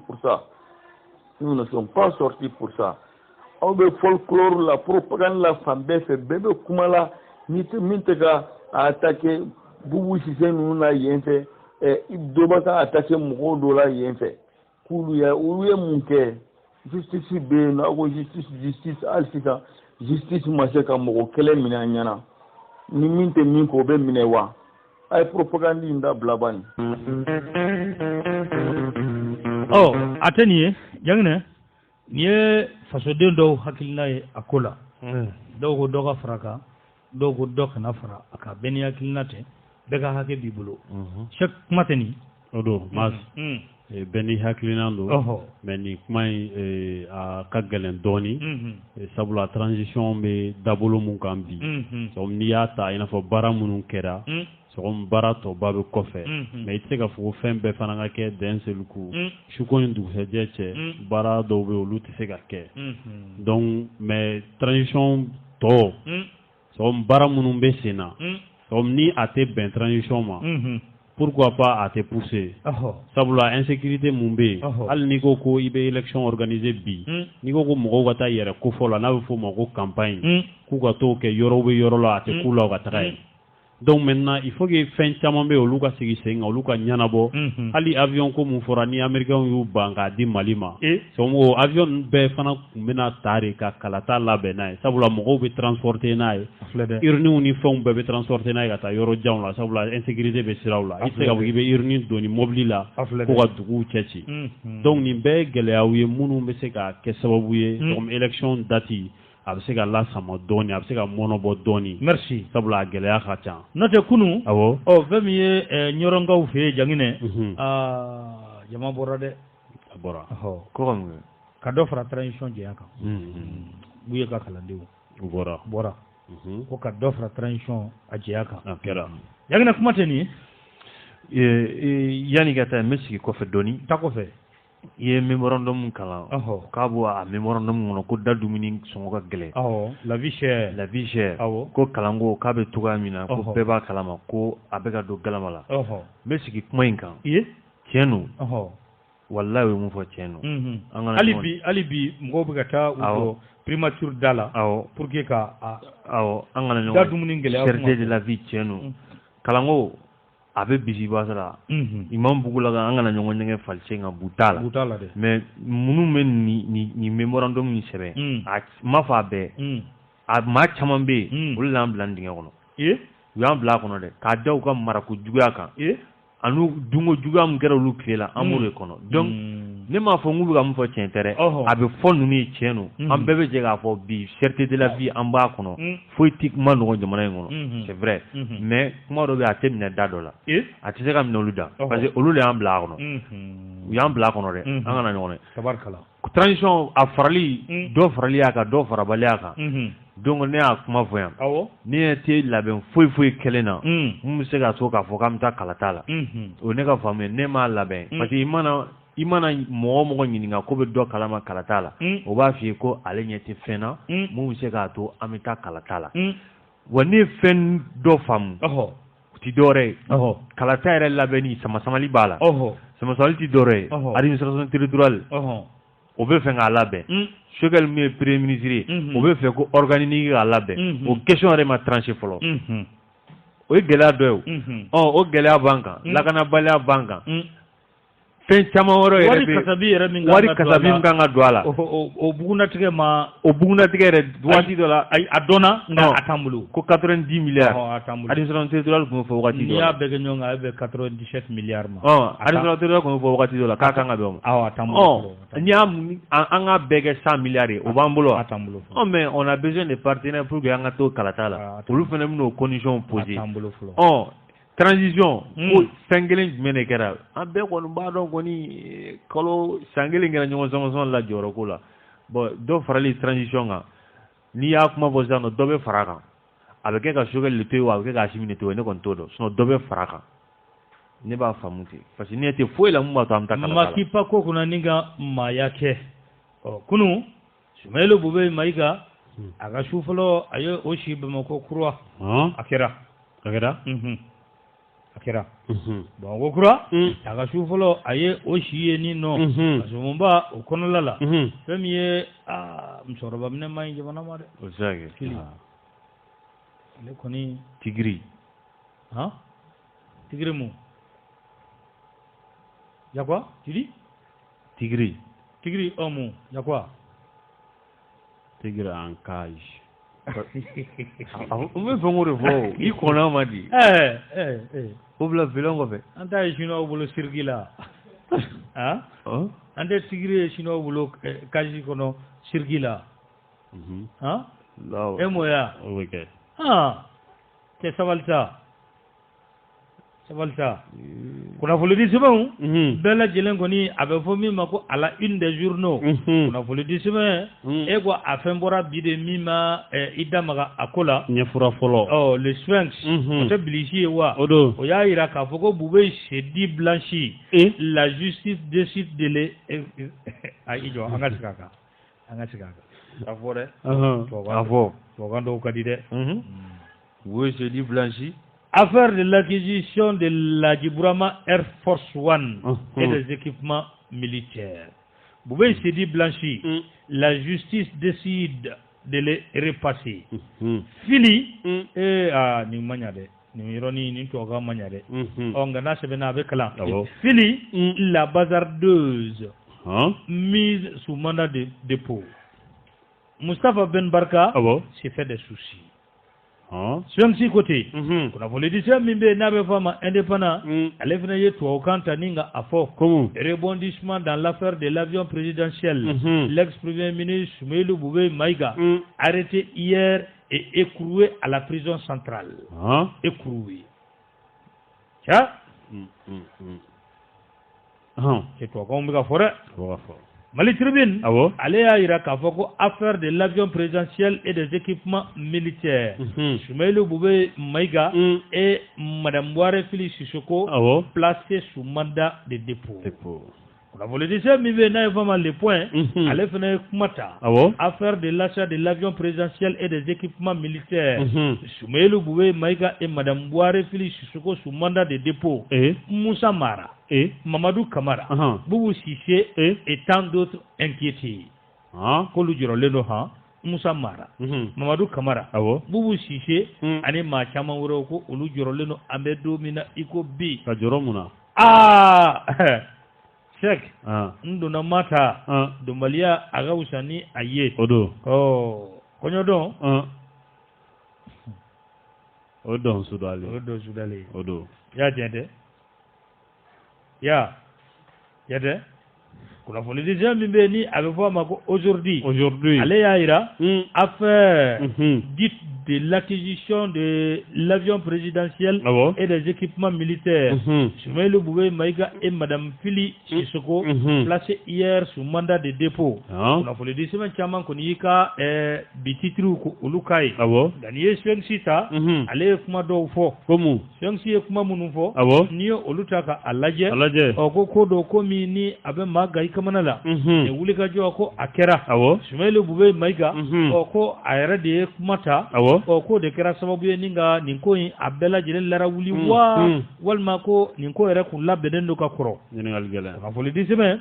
pour ça aw bɛ folklore la propagande la fan bɛɛ fɛ bɛɛ bɛ kuma la min tɛ ka attaquer Bubu Sise ninnu na yen fɛ dɔ bɛ ka attaquer mɔgɔw dɔ la yen fɛ olu ye mun kɛ justice bɛ yen nɔ a ko justice hali sisan justice ma se ka mɔgɔ kɛlɛ minɛ a ɲɛna ni min tɛ min kɔ o bɛ minɛ wa a ye propagande in dabila bani. a tɛ nin ye Janginɛ nin ye fasoden dɔw hakilina ye a ko la dɔw ko dɔ ka fara a kan dɔw ko dɔ kana fara a kan bɛɛ ni hakilina tɛ bɛɛ ka hakɛ b'i bolo Cheikh kuma tɛ nin o don Mas bɛɛ ni hakilina don mais nin kuma in a ka gɛlɛn dɔɔni sabula transition bɛ dabolo mun kan bi n'i y'a ta i n'a fɔ baara minnu kɛra baara tɔba bɛ kɔfɛ mais i tɛ se ka fɔ ko fɛn bɛɛ fana ka kɛ den seliku suko ni dugusɛjɛ cɛ baara dɔw bɛ olu tɛ se ka kɛ donc mais transition tɔ baara minnu bɛ sen na ni a tɛ bɛn transition ma pourquoi pas a tɛ pousser sabula insécurité mun bɛ yen hali n'i ko ko i bɛ élection organiser bi n'i ko ko mɔgɔw ka taa yɛrɛ kofɔ la n'a bɛ f'o ma ko campagne k'u ka t'o kɛ yɔrɔw bɛ yɔrɔ la a tɛ k'u la u ka taga yen. Donc maintenant il faut que fɛn caman bɛ olu ka sigi sen kan olu ka ɲɛnabɔ hali avion ko mun fɔra ni américains y'u ban k'a di Mali ma o avion bɛɛ fana tun bɛna ta de ka kalata labɛn n'a ye sabula mɔgɔw bɛ transporter n'a ye urnes ni fɛnw bɛɛ bɛ transporter n'a ye ka taa yɔrɔ janw la sabula insécurité bɛ siraw la i tɛ se ka fɔ k'i bɛ urne don ni mobili la ko ka duguw cɛ ci donc nin bɛɛ ye gɛlɛyaw ye minnu bɛ se ka kɛ sababu ye comme élection date a bɛ se ka lasama dɔɔni a bɛ se ka mɔnɔbɔ dɔɔni merci sabula a gɛlɛya ka ca n'o tɛ kunun fɛn min ye ɲɔrɔnkaw fɛ yen Janginɛ jama bɔra dɛ a bɔra ka dɔ fara transition jɛya kan u ye ka kalandenw bɔra ko ka dɔ fara transition a jɛya kan a kɛra Janginɛ kuma tɛ nin ye yanni ka taa n bɛ sigi kɔfɛ dɔɔni ta kɔfɛ i ye memorandum kalan k'a bɔ a memorandum kɔnɔ ko da dumuni sɔngɔ ka gɛlɛn la vie chère ko kalanko k'a bɛ cogoya min na ko bɛɛ b'a kalama ko a bɛ ka don galama la n bɛ sigi kuma in kan tiɲɛ don walahi o ye mun fɔ tiɲɛ don hali bi mɔgɔw bɛ ka taa u jɔ primature da la pour que ka an kana ɲɔgɔn da dumuni gɛlɛya cherté de la vie tiɲɛ don kalanko a bɛ bisimila la imam bugula an kana ɲɔgɔn ɲɛgɛn falice kan bu t'a la mais minnu bɛ nin memorandum in sɛbɛn a ma fɔ a bɛɛ a maa caman bɛ yen olu y'an bila dingɛ kɔnɔ u y'an bila a kɔnɔ dɛ k'a da u ka marako juguya kan ani dunko juguya min kɛra olu tile la an b'o de kɔnɔ donc ne m'a fɔ n k'u bɛ ka mun fɔ tiɲɛ tɛ dɛ a bɛ fɔ ninnu ye tiɲɛ don an bɛɛ bɛ jɛ k'a fɔ bi cherté de la vie an b'a kɔnɔ foyi tɛ kuma nɔgɔn jamana in kɔnɔ c'est vrai mais kuma dɔ bɛ yen a tɛ minɛ da dɔ la a tɛ se ka minɛ olu da parce que olu de y'an bila a kɔnɔ u y'an bila a kɔnɔ dɛ an kana ɲɔgɔn ye transition a farali dɔ farali a kan dɔ farabaliya kan donc ne y'a kuma fɔ yan ne tɛ labɛn foyi kɛlen na mun bɛ se ka to k'a fɔ k'an bɛ taa kalata la o ne ka faamu ye ne m'a labɛn parce que i mana mɔgɔ ɲininka ko bɛ dɔ kalama kalata la o b'a f'i ye ko ale ɲɛ tɛ fɛn na mun bɛ se k'a to an bɛ taa kalata la wa ne ye fɛn dɔ faamu o tɛ dɔwɛrɛ ye kalata yɛrɛ labɛnni sama-samali b'a la sama-samali tɛ dɔwɛrɛ ye administration territoriale o bɛ fɛ k'a labɛn Choguel min ye premier ministre ye o bɛ fɛ ko organique k'a labɛn o question yɛrɛ ma tranché fɔlɔ o ye gɛlɛya dɔ ye o gɛlɛya b'an kan lakanabaliya b'an kan fɛn caman wɛrɛ yɛrɛ bɛ wari kasabi min kan ka don a la o bugunatigɛ yɛrɛ waati dɔ la a dɔnna nka a t'an bolo ko 90 milliards administration territoriale tun bɛ fɔ waati dɔ la n'i y'a bɛɛ kɛ ɲɔgɔn kan a bɛ 97 milliards ma administration territoriale tun bɛ fɔ waati dɔ la k'a kan ka bɛn o ma a t'an bolo n'i an ka bɛɛ kɛ 100 milliards ye o b'an bolo a t'an bolo mais on a besoin de partenaires pour que an ka to kalata la olu fana bɛ n'o conditions poser a t'an bolo fɔlɔ transition ko fɛn kelen jumɛn de kɛra an bɛɛ kɔni b'a dɔn kɔni kalo san kelen kɛra ɲɔgɔn sɔngɔnsɔn la jɔyɔrɔ ko la bon dɔ farali transition kan n'i y'a kuma fɔ sisan nɔ dɔ bɛ fara a kan a bɛ kɛ ka Choguel le to ye wa a bɛ kɛ ka Assimi le to ye ne kɔni t'o dɔn sinon dɔ bɛ fara a kan ne b'a faamu ten parce que ne tɛ foyi la mun b'a to an bɛ taa kalata la Makipa ko kunna ni ka maaya kɛ kunun Soumaïla Boubé Maïga a ka su fɔlɔ a ye o si Bamakɔ kura a kɛra Bamakɔ kura a ka su fɔlɔ a ye o si ye ni nɔ Kasumaba o kɔnɔla la fɛn min ye musokɔrɔba minɛ man ɲi jamana ma dɛ o tɛ se ka kɛ kili ale kɔni tigiri tigiri mun y'a quoi? Tu dis? Tigri. Tigri, oh mon, y'a quoi? Tigri en cage. On veut faire un refo. Il connaît, m'a dit. Où la vilain va faire? On t'a chinois ou le circuit là. Hein? On t'a tigri chinois ou le cage kono circuit là. Hein? Là. Et moi, ok. Ah, c'est ça va le ça. Ça va le ça. Qu'on a voulu dire c'est bon. Bella Jelengoni avait formé mako à la une des journaux. On a voulu dire c'est bon. Et quoi a fait mbora bide mima idamaga akola. Nyefura folo. Oh le Sphinx. On te blichi wa. Odo. Oya ira ka foko boubé c'est dit blanchi. La justice décide de les. Ijo angasikaka. Angasikaka. Avore. Avo. Togando kadide. Oui, c'est dit blanchi. Affaire de l'acquisition de la Djibourama Air Force One et des équipements militaires. Boubé s'est dit blanchi. La justice décide de les repasser. Fili, ni maniade, ni ironi, ni toga maniade. On gana sebena avec là. Fili, la bazardeuse, mise sous mandat de dépôt. Mustafa Ben Barka s'est fait des soucis. Sur un petit côté, on a voulu dire que Mimbe n'avait pas indépendant, elle venait de tout Ninga à fort. Rebondissement dans l'affaire de l'avion présidentiel. L'ex-premier ministre Soumeilou Boubé Maïga, arrêté hier et écroué à la prison centrale. Écroué. Tiens. C'est toi, comme on forêt. Mali Tribune, allez à Irak à affaire de l'avion présidentiel et des équipements militaires. Soumeilou Boubé Maïga et Madame Boire Fili Sissoko placés sous mandat de dépôt. On a voulu dire ça, mais il y a vraiment les points. Allez venir Kumata. Affaire de l'achat de l'avion présidentiel et des équipements militaires. Soumeilou Boubé Maïga et Madame Boire Fili Sissoko sous mandat de dépôt. Moussa Mara. Mamadou Kamara, Boubou Sissé et tant d'autres inquiétés. Kolu Jiroleno Moussa Mara, Mamadou Kamara, Boubou Sissé, Ane Machama Uroko, Olu Jiroleno Amedo Mina Iko B. Kajoromuna. Check. Ndona mata. Domalia Agausani Aye. Odo. Konyodon. Odo Sudali. Odo Sudali. Odo. Ya jende. Ya, yade. Kuna foli déjà Mimbe avec moi aujourd'hui. Allez Aïra, affaire dite de l'acquisition de l'avion présidentiel et des équipements militaires. Soumeilou Boubé Maïga et Madame Fili Sissoko placés hier sous mandat de dépôt. Kuna foli déjà Chaman Koniyika bititru ulukai. Daniel Swengsita, allez kuma do fo. Komu. Swengsi kuma munufo. Niyo olutaka alaje. Oko do komi ni abe maga kamanala e wuli ka jo ko akera Soumeilou Boubé Maïga ko ayra de kumata ko de kera sababu ye ninga ninko yin abela jere lara wuli walma ko ninko era kun labeden do ka koro ningal gela ka foli diseme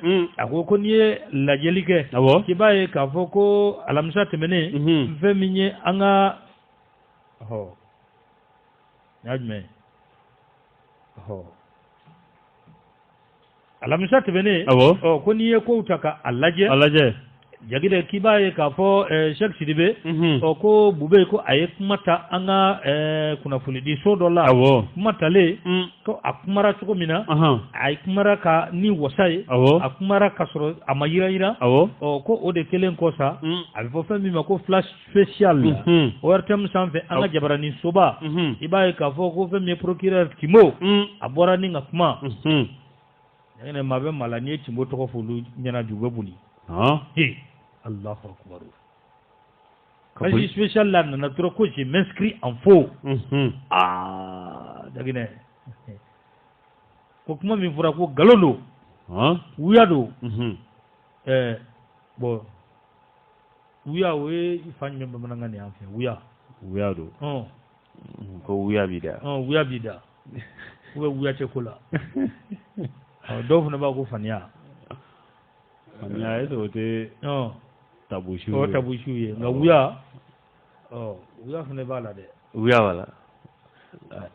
ko niye la jelike kibaye ka foko alamsa temene feminye anga nyajme alamisa tebene ko ni ye ko utaka alaje jagide kibaye ka fo Cheikh Sidibe ko Boubé ko aye kumata anga kuna fulidi so dola kumata le ko akumara choko mina ay kumara ka ni wasai akumara ka soro amayira ko ode kelen ko sa abi fo fami ma ko flash special wartem sanfe anga jabarani soba ibaye ka fo ko fami procureur Kimo abora ni ngakuma ene mabe malani chimbo to ko fulu nyana jugo buli Allahu akbar kaji special là na trop ko je m'inscris en faux dagine ko kuma mi fura ko galondo wuyado bo wuya we ifanye mbamba nangani amfe wuyado ko wuya bida wuya chekola dofu na ba ko fanya ezo te tabushu ye nga wuya fune bala de wuya wala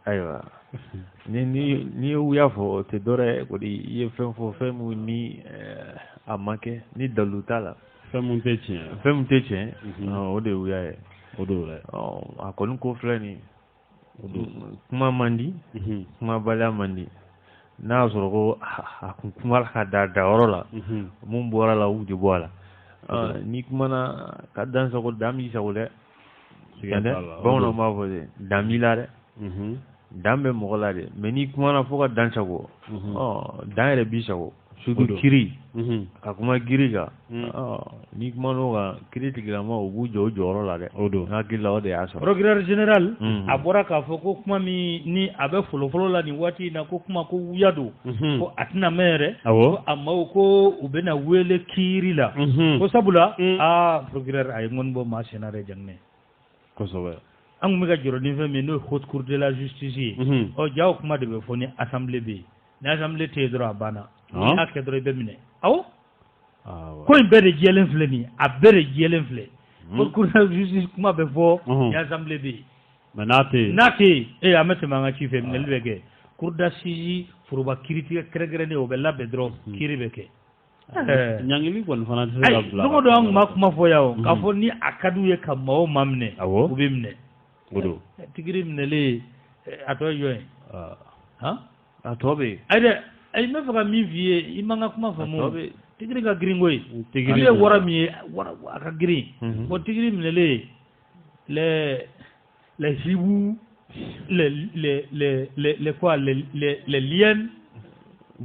aywa ni uya fo te dore ko di ye femu ni amake ni dalutala femu teche o de uya e o do le akonu ko flani kuma mandi kuma bala mandi na soro ko kuma ka da oro la mun bora la u de bola ni kuma na ka dansa ko dami sa wole bon ma vole dami la de dambe mogola de mais ni kuma na foka dansa ko dan re bisa ko sudu kiri akuma giriga ni kuma no ga critique ma ubu joro la de odo ngakila o de aso procureur général abora ka foko kuma mi ni abe folo la ni wati na ko kuma ko yado ko atina mere ko amma ko ubena wele kiri la ko sabula procureur ay ngon bo ma senare jangne ko sobe an mi ga joro ni fe mi no haute cour de la justice o jaw kuma de be foni assemblée be ni assemblée te droit bana ni akè droit be mine aw ko bere jelen fle ni a bere jelen fle ko cour de la justice kuma be fo ni assemblée be nati e amete manga ci fe mi lebe cour d'assises furuba critique kregre ne o be labbe droit kiribe ke nyangili kon fana te rabla no do ang makuma fo yawo ka fo ni akadu ye kam mawo mamne ubimne odo tigiri mnele ato yoy atobe ay me faga mi vie imanga kuma famu tigiri ga gringoy tigiri wara mi wara aka gri bo tigiri mnele le hibu le quoi les liens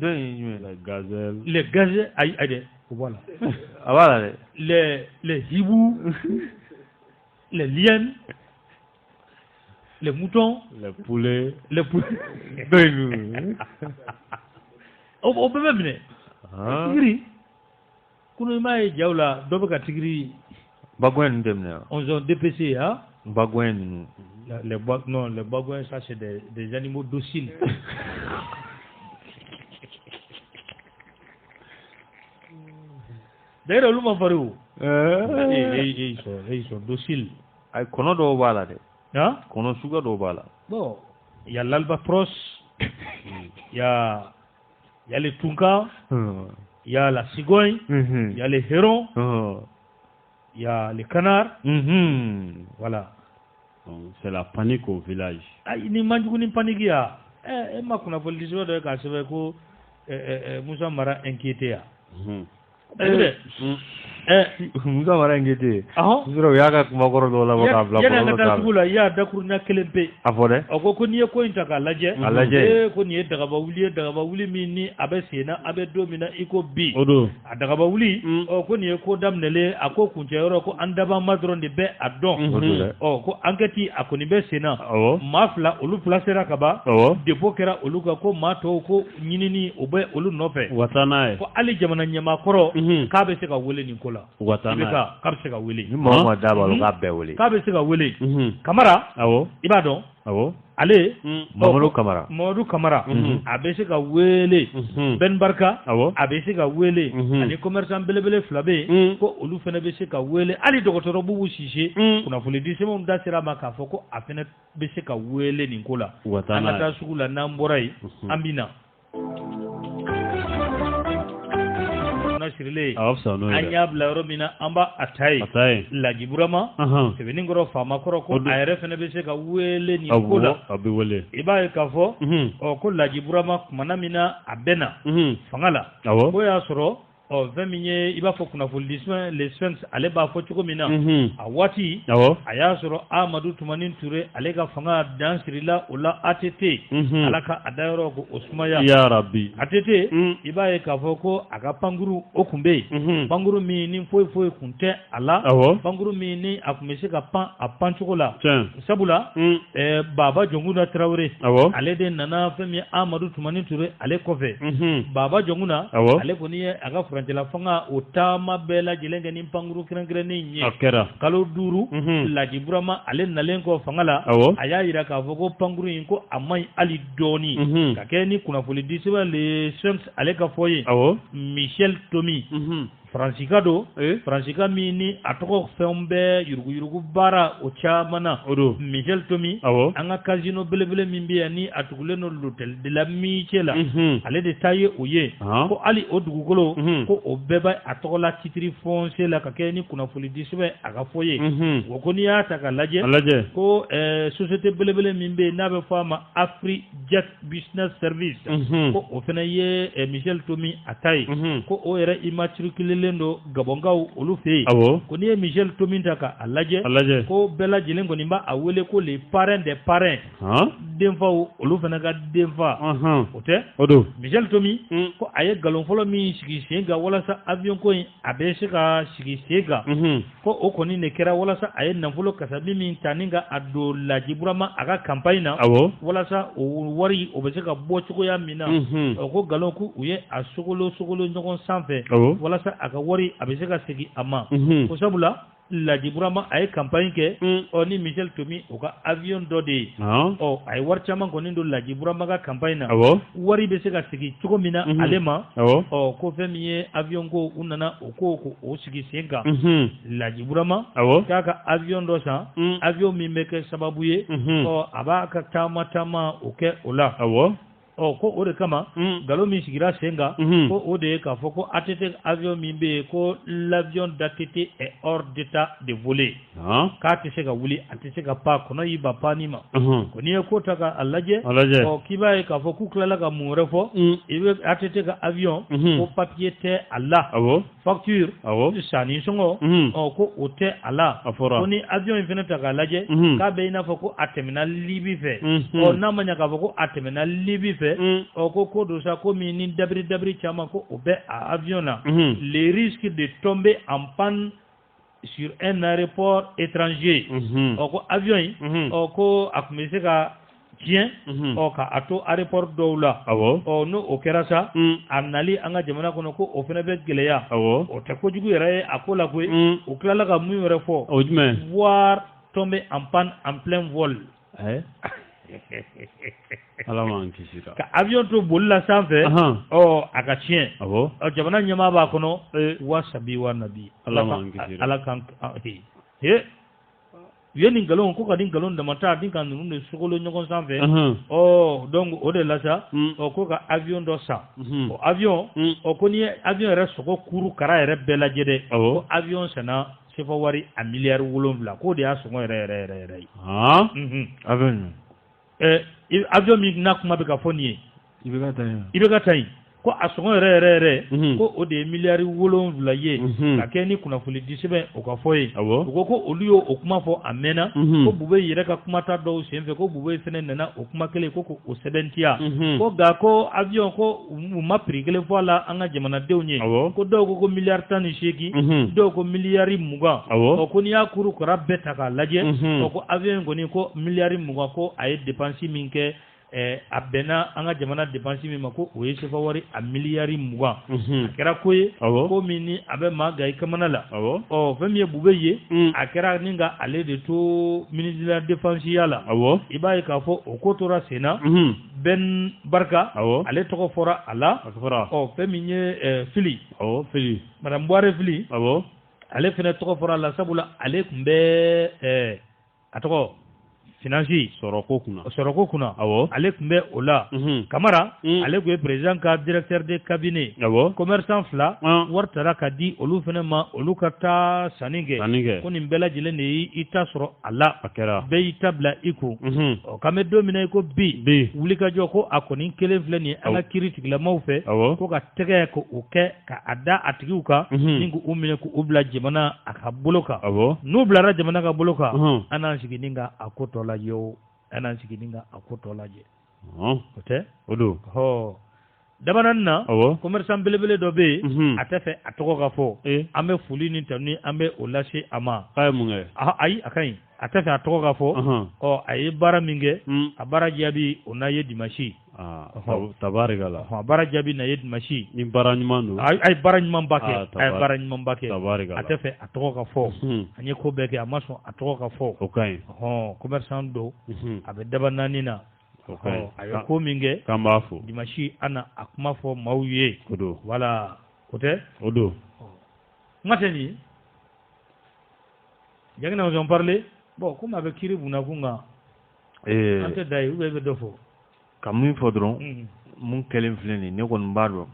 les gazelles ay voilà voilà les hibou les liens les moutons, les poulets, au peut même tigri kuno mai jawla dobe ka tigri bagwen demna on zone DPC bagwen les bagouins ça c'est des animaux dociles. D'ailleurs lu ma faru ils sont dociles ay kono do bala de kono suga do bala bon il y a l'albatros il y a les tunka il y a la cigogne il y a les hérons il y a les canards voilà donc c'est la panique au village ni manjugu ni panique ya ma kuna police do ka sebe ko Moussa Mara inquiété ya Musa mara ngete zuro yaga kumagoro do la baka bla ya na tasugula ya dakurna kelempe afode ko ni ko intaka laje ko ni daga ba wuli mini abe sena abe domina iko bi odo daga ba wuli ko ni ko damnele ako kunje yoro ko andaba madron de be adon ko anketi akoni be sena mafla olu placera kaba depo kera olu ko mato ko nyinini obe olu nofe watana ko ali jamana nyama koro ka be se ka wole ni kola watana ka be se ka wole ni mama daba lo ka be wole ka be se ka wole kamara ibadon ale Mamadou Kamara abe se ka wele Ben Barka abe se ka wele ani commerçant belebele flabe ko olu fene be se ka wele ali dokotoro bubu sise kuna fuli disemo da sira maka foko afene be se ka wele ni kola watana ata sugula namborai ambina Sirle anya blaro mina amba atai la giburama sebeni ngoro fama koro ko ayre fene be se ka wele ni kola abewele iba ka fo o ko la giburama mana mina abena fangala ko ya soro o veminye iba fo kuna foldisme les sphinx ale ba fo chuko mina awati aya soro Amadou Tumanin Touré ale ka fanga dan sirila ola ATT alaka adayoro ko Osmaya ya rabbi ATT iba ka fo ko aga panguru okumbe panguru mi ni foi kunte ala panguru mi ni akumese ka pan apan chukola sabula baba Jonguna Traoré ale de nana femi Amadou Tumanin Touré ale kofe baba Jonguna ale koni aga la fanga otama bela jelenge ni panguru kirangira ni nye kalo duru la giburama ale nalenko fangala aya ira ka fogo panguru inko amai ali doni kakeni kuna fuli disiba le sphinx ale ka foye Michel Tomi Fransika do Fransika min ni a tɔgɔ fɛnw bɛɛ yurugu baara o caman na Michel Tomi an ka casino belebele min bɛ yan ni a tugulen don l'hôtel de la Miche la ale de ta ye o ye ko hali o dugukolo ko o bɛɛ bɛ a tɔgɔ la titre foncier la ka kɛ ni kunnafoni di sɛbɛn a ka fɔ ye o ko n'i y'a ta ka lajɛ ko société belebele min bɛ yen n'a bɛ fɔ a ma Afrijet Business Service ko o fana ye Michel Tomi a ta ye ko o yɛrɛ immatriculelen don Gabonkaw olu fɛ yen ko n'i ye Michel Tomi ta ka lajɛ ko bɛɛ lajɛlen kɔni b'a a wele ko les parrains des parrains denfaw olu fana ka denfa o tɛ Michel Tomi ko a ye nkalon fɔlɔ min sigi sen kan walasa avion ko in a bɛ se ka sigi sen kan ko o kɔni de kɛra walasa a ye nafolo kasabi min ta ni ka a don Laji Burama a ka campagne na walasa o wari o bɛ se ka bɔ cogoya min na ko nkalon ko u ye a sogolo ɲɔgɔn sanfɛ walasa a ka wari a bɛ se ka segin a ma ko sabula Laji Burama a ye campagne kɛ ni Michel Tomi o ka avion dɔ de ye a ye wari caman kɔni don Laji Burama ka campagne na wari bɛ se ka sigi cogo min na ale ma ko fɛn min ye avion ko u nana o ko o sigi sen kan Laji Burama k'a ka avion dɔ san avion min bɛ kɛ sababu ye a b'a ka taama o kɛ o la ko o de kama nkalon min sigira sen kan ko o de ye k'a fɔ ko ATT avion min bɛ yen ko l'avion d'ATT est hors d'état de voler k'a tɛ se ka wuli a tɛ se ka pan kɔnɔ y'i ban panni ma ko n'i ye ko ta k'a lajɛ k'i b'a ye k'a fɔ k'u tilala ka mun wɛrɛ fɔ i bɛ ATT ka avion ko papier tɛ a la facture sanni sɔngɔ ko o tɛ a la ko ni avion in fana ta k'a lajɛ k'a bɛ i n'a fɔ ko a tɛmɛna Libi fɛ n'a ma ɲɛ k'a fɔ ko a tɛmɛna Libi fɛ ko do sa ko min ni dabiri caman ko o bɛ a avion na les risques de tomber en panne sur un aéroport étranger ko avion in ko a tun bɛ se ka tiɲɛ ka a to aéroport dɔw la n'o o kɛra sa a nali an ka jamana kɔnɔ ko o fana bɛ gɛlɛya o tɛ kojugu yɛrɛ ye a ko la koyi o tilala ka mun yɛrɛ fɔ voire tomber en panne en plein vol ka avion to bolila sanfɛ a ka tiɲɛ jamana ɲɛmaa b'a kɔnɔ wasabi wa nabi ala kan u ye nin nkalon ko ka nin nkalon damata din ka ninnu de sogolo ɲɔgɔn sanfɛ donc o de la sa ko ka avion dɔ san o avion ko ni avion yɛrɛ sogo kuru kara yɛrɛ bɛɛ lajɛ dɛ ko avion sanna sefa wari a miliyari 7 k'o de y'a sɔngɔ yɛrɛ ye avion min na kuma bɛ ka fɔ nin ye i bɛ ka taa yen ko a sɔngɔ yɛrɛ ko o de ye miliyari 7 ye ka kɛ ni kunnafoni di sɛbɛn o ka fɔ ye u ko olu y'o kuma fɔ a mɛnna ko Bube yɛrɛ ka kumata dɔw senfɛ ko Bube fɛnɛ nana o kuma kelen ko o sɛbɛntiya ko nka ko avion ko u ma prix kelen fɔ a la an ka jamanadenw ye ko dɔw ko miliyari 18 dɔw ko miliyari 20 ko n'i y'a kuru kara bɛɛ ta k'a lajɛ ko avion kɔni ko miliyari 20 ko a ye dépense min kɛ a bɛnna an ka jamana dépense min ma ko o ye sefa wari a miliyari 20 a kɛra ko ye ko min ni a bɛ maa gayi kamana la fɛn min ye Bube ye a kɛra ni ka ale de to ministre de la défense ya la i b'a ye k'a fɔ o ko tora sen na Ben Barka ale tɔgɔ fɔra a la fɛn min ye Fili madame Boire Fili ale fɛnɛ tɔgɔ fɔra a la sabula ale tun bɛ a tɔgɔ finance sɔrɔko kunna ale tun bɛ o la Kamara ale tun ye président ka directeur de cabinet commerçant 2 wari tara ka di olu fana ma olu ka taa sanni kɛ ko nin bɛɛ lajɛlen de y'i ta sɔrɔ a la bɛɛ y'i ta bila i kun k'an bɛ don min na i ko bi wulikajɔ ko a kɔni kelen filɛ nin ye an ka kiiri tigilamaw fɛ ko ka tɛgɛ ko o kɛ ka a da a tigiw kan ni k'u minɛ k'u bila jamana a ka bolo kan n'u bilara jamana ka bolo kan an n'an sigi ni ka a ko tɔ lajɛ an n'an sigi ni ka a ko tɔ lajɛ o tɛ o don Dabanaani na commerçant belebele dɔ bɛ yen a tɛ fɛ a tɔgɔ ka fɔ an bɛ foli ni tanu an bɛ o lase a ma ayi a ka ɲi a tɛ fɛ a tɔgɔ ka fɔ a ye baara min kɛ a baara jaabi o n'a ye dimanche tabarikala a baara jaabi na ye dimanche ni baara ɲuman don a ye baara ɲumanba kɛ a ye baara ɲumanba kɛ a tɛ fɛ a tɔgɔ ka fɔ an ye ko bɛɛ kɛ a ma sɔn a tɔgɔ ka fɔ o ka ɲi commerçant don a bɛ Dabanaani na a ye ko min kɛ k'an b'a fɔ dimanche an na a kuma fɔ maaw ye wala o tɛ o don Mateni. Nous avons parlé. Bon, comme avec Kiri Bunakunga. Ante dai ou bebe dofo. Comme il faudra, mon kelen fleni, ne kon bado.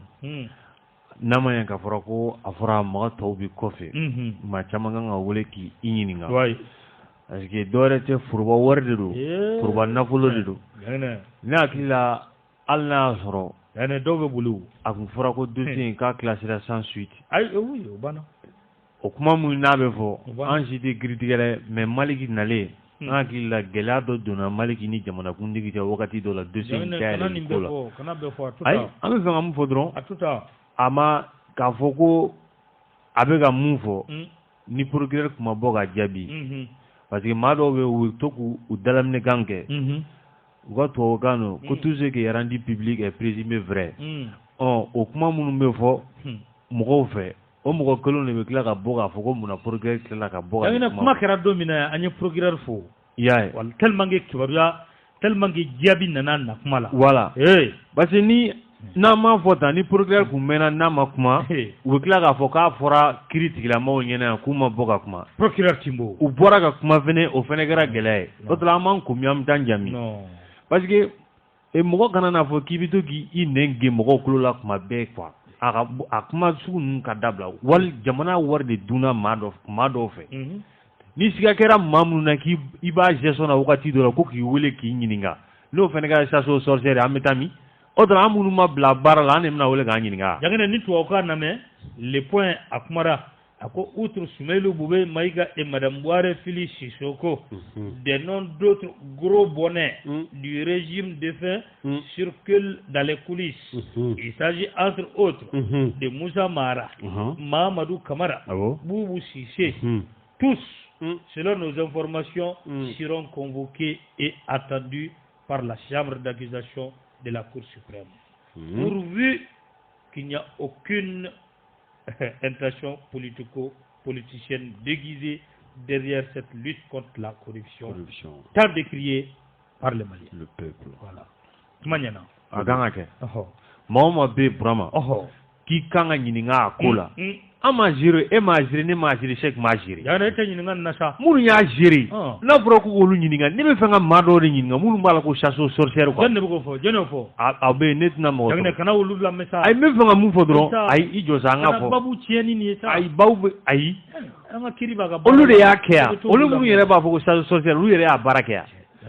Nama yang ka fara ko afara ma tawbi kofe. Ma chama nga wole ki inyinga. Ouais. Parce que dore te furba warde do. Furba nafulo do. Na kila alna soro. Yana dobe bulu. Akun fara ko dossier ka classé sans suite. Ay oui, bana. O kuma mun na be fo an jide critique mais maliki nale an kila gela do dona maliki ni jamana kundigi te wakati do la dossier interne ko la kana be fo atuta ay an be fanga mun fo dron atuta ama ka fo ko abe ga mun fo ni procureur kuma bo ga jabi parce que ma do be u to ku u dalamne ganke go to gano ko tout ce qui est rendu public est présumé vrai o kuma mun be fo mo fe o mo ko ne be kila ka boga fo ko muna procureur kila ka boga yana kuma kera domina anya procureur fo yaay wal tellement que kibaruya tellement que diabi nana na kuma la voilà parce que ni na ma fota ni procureur ku mena na ma kuma u kila ka fo ka fora critique la mo nyena kuma boga kuma procureur timbo u bora ka kuma fene o fene gara gele o tla man ku miam tanjami non parce que e mo kana na fo kibito ki inenge mo ko kula kuma be quoi a kuma sugu ninnu ka dabila wali jamana wari de dunna maa dɔ fɛ ni siga kɛra maa minnu na k'i b'a gestion na wagati dɔ la ko k'i wele k'i ɲininka n'o fana ka chasse sorcière an bɛ taa min o tuma an minnu ma bila baara la an de bɛna wele k'an ɲininka. Jangene ni tubabukan lamɛn le point a kumara a ko outre Soumaïlou Boubé Maïga et Madame Bouare Fili Sissoko des noms d'autres gros bonnets du régime défunt circulent dans les coulisses. Il s'agit entre autres de Moussa Mara, Mahamadou Kamara, Boubou Sissé. Tous, selon nos informations, seront convoqués et attendus par la chambre d'accusation de la Cour suprême. Pourvu qu'il n'y a aucune intention politico-politicienne déguisée derrière cette lutte contre la corruption. Tant décriée par les Maliens. Le peuple. Voilà. Maniana. Agangake. Mama be Brahma. Qui kanga nyininga kola. Ama jire e ma jire ne ma jire Sheikh ma jire. Ya na tanyi nga nasa. Munu ya jire. Na bro ko golu nyininga. Ne be fanga mado re nyininga. Munu bala ko chasso sorcière ko. Jenne ko fo, jenne fo. A be net na mo. Jenne kana wulu la mesa. Ay me fanga mu fo dron. Ay ijo sa nga fo. Babu tieni ni sa. Ay babu ay. Anga kiri baga. Olu de ya kea. Olu munu yere ba fo ko chasso sorcière. Olu yere ya baraka.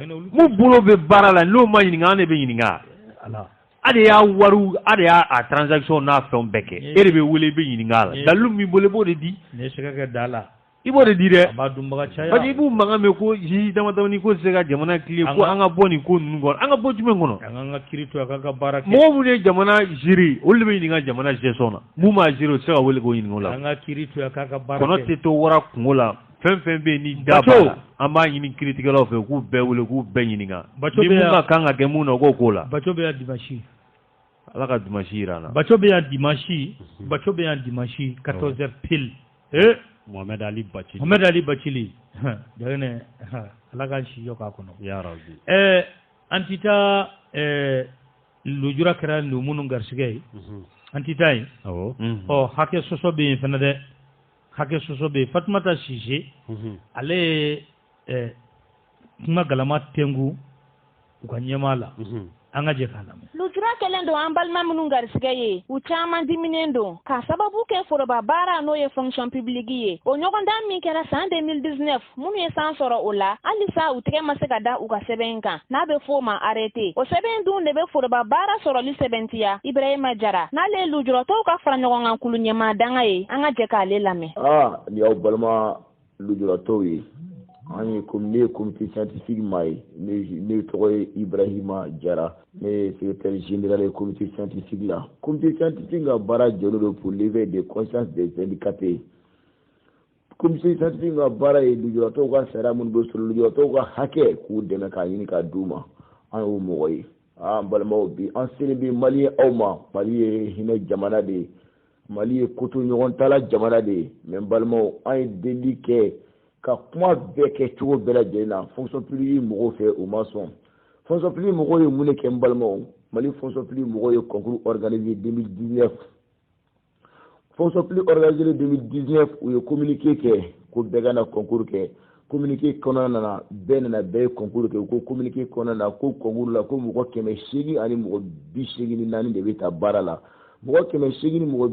Mu bolo be barala no ma nyininga ne be nyininga. Allah. Ade ya waru ade ya a transaction na fɛn bɛɛ kɛ e de bɛ wele bɛ ɲininka la dalu min bolo b'o de di ne se ka kɛ da la i b'o de di dɛ ba dunbaga caya parce que i b'u mankan mɛn ko juge damadamani ko se ka jamana tile ko an ka bɔ nin ko ninnu kɔnɔ an ka bɔ jumɛn kɔnɔ an ka kiiri to a ka baara kɛ mɔgɔ minnu ye jamana jiri olu de bɛ ɲininka jamana gestion na mun b'a jiri o tɛ se ka wele k'o ɲininka o la an ka kiiri to a ka baara kɛ kɔnɔ tɛ to wara kungo la fɛn fɛn bɛ yen ni da b'a la an b'a ɲini kiiritigɛlaw fɛ k'u bɛɛ wele k'u bɛɛ ɲininka ni mun ka kan ka kɛ mun na o k'o k'o la bato bɛ yan dimanche ala ka dimanche yira na bato bɛ yan dimanche 14h pile Mohamed Ali Bachili jagene ala ka si yɔ k'a kɔnɔ ya rabbi an ti taa lujura kɛra lu minnu garisigɛ ye an ti taa yen ɔ hakɛ sɔsɔ bɛ yen fana dɛ hakɛ sɔsɔ bɛ yen Fatumata Sise ale ye kuma galama tɛngu u ka ɲɛmaa la an ka jɛ k'a lamɛn. Lujura kɛlen don an balima minnu garisigɛ ye u caman diminen don ka sababu kɛ foroba baara n'o ye fonction publique ye o ɲɔgɔndan min kɛra san 2019 minnu ye san sɔrɔ o la halisa u tɛgɛ ma se ka da u ka sɛbɛn kan n'a bɛ fɔ o ma arrêté o sɛbɛn dun de bɛ foroba baara sɔrɔli sɛbɛntiya Ibrahima Jara n'ale ye lujuratɔw ka fara ɲɔgɔn kan kulu ɲɛmaa danga ye an ka jɛ k'ale lamɛn. Ni y'aw balima lujuratɔw ye an ye ne ye comité scientifique maa ye ne tɔgɔ ye Ibrahima Jara ne ye secrétaire général ye comité scientifique la comité scientifique ka baara jɔlen don pour l'éveil de conscience des handicapés comité scientifique ka baara ye lujuratɔw ka sariya minnu bɛ sɔrɔ lujuratɔw ka hakɛ k'u dɛmɛ k'a ɲini k'a d'u ma an y'o mɔgɔ ye an balimaw bi an selen bɛ Mali aw ma Mali ye hinɛ jamana de ye Mali ye koto ɲɔgɔn tala jamana de ye mais balimaw an ye deli kɛ ka kuma bɛɛ kɛ cogo bɛɛ lajɛlen na fonction publique mɔgɔw fɛ u ma sɔn fonction publique mɔgɔw ye mun de kɛ n balimaw Mali fonction publique mɔgɔw ye concours organisé 2019 fonction plus organisé 2019 où il communiqué que ko begana concours que communiqué kɔnɔna na bɛɛ nana bɛɛ concours kɛ ko communiqué kɔnɔna na ko concours la ko mɔgɔ 800 ani mɔgɔ 84 de bɛ ta baara la mɔgɔ 800 ni mɔgɔ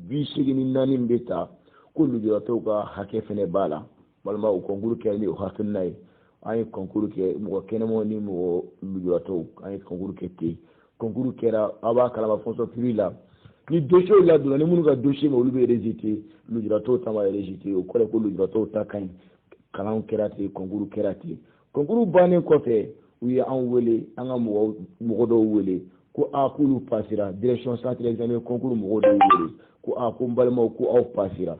84 bɛ ta ko lujuratɔw ka hakɛ fɛnɛ b'a la walima o concours kɛ ni o hakilina ye an ye concours kɛ mɔgɔ kɛnɛmaw ni mɔgɔ lujuratɔw an ye concours kɛ ten concours kɛra a b'a kalama fonction publique la ni dossier la donna ni minnu ka dossier ma olu bɛ rejeté lujuratɔw ta ma rejeté o kɔrɔ ko lujuratɔw ta ka ɲi kalan kɛra ten concours kɛra ten concours bannen kɔfɛ u ye an wele an ka mɔgɔ dɔw wele ko k'olu passera direction centre examen concours mɔgɔw dɔw wele ko ko n balimaw ko aw passera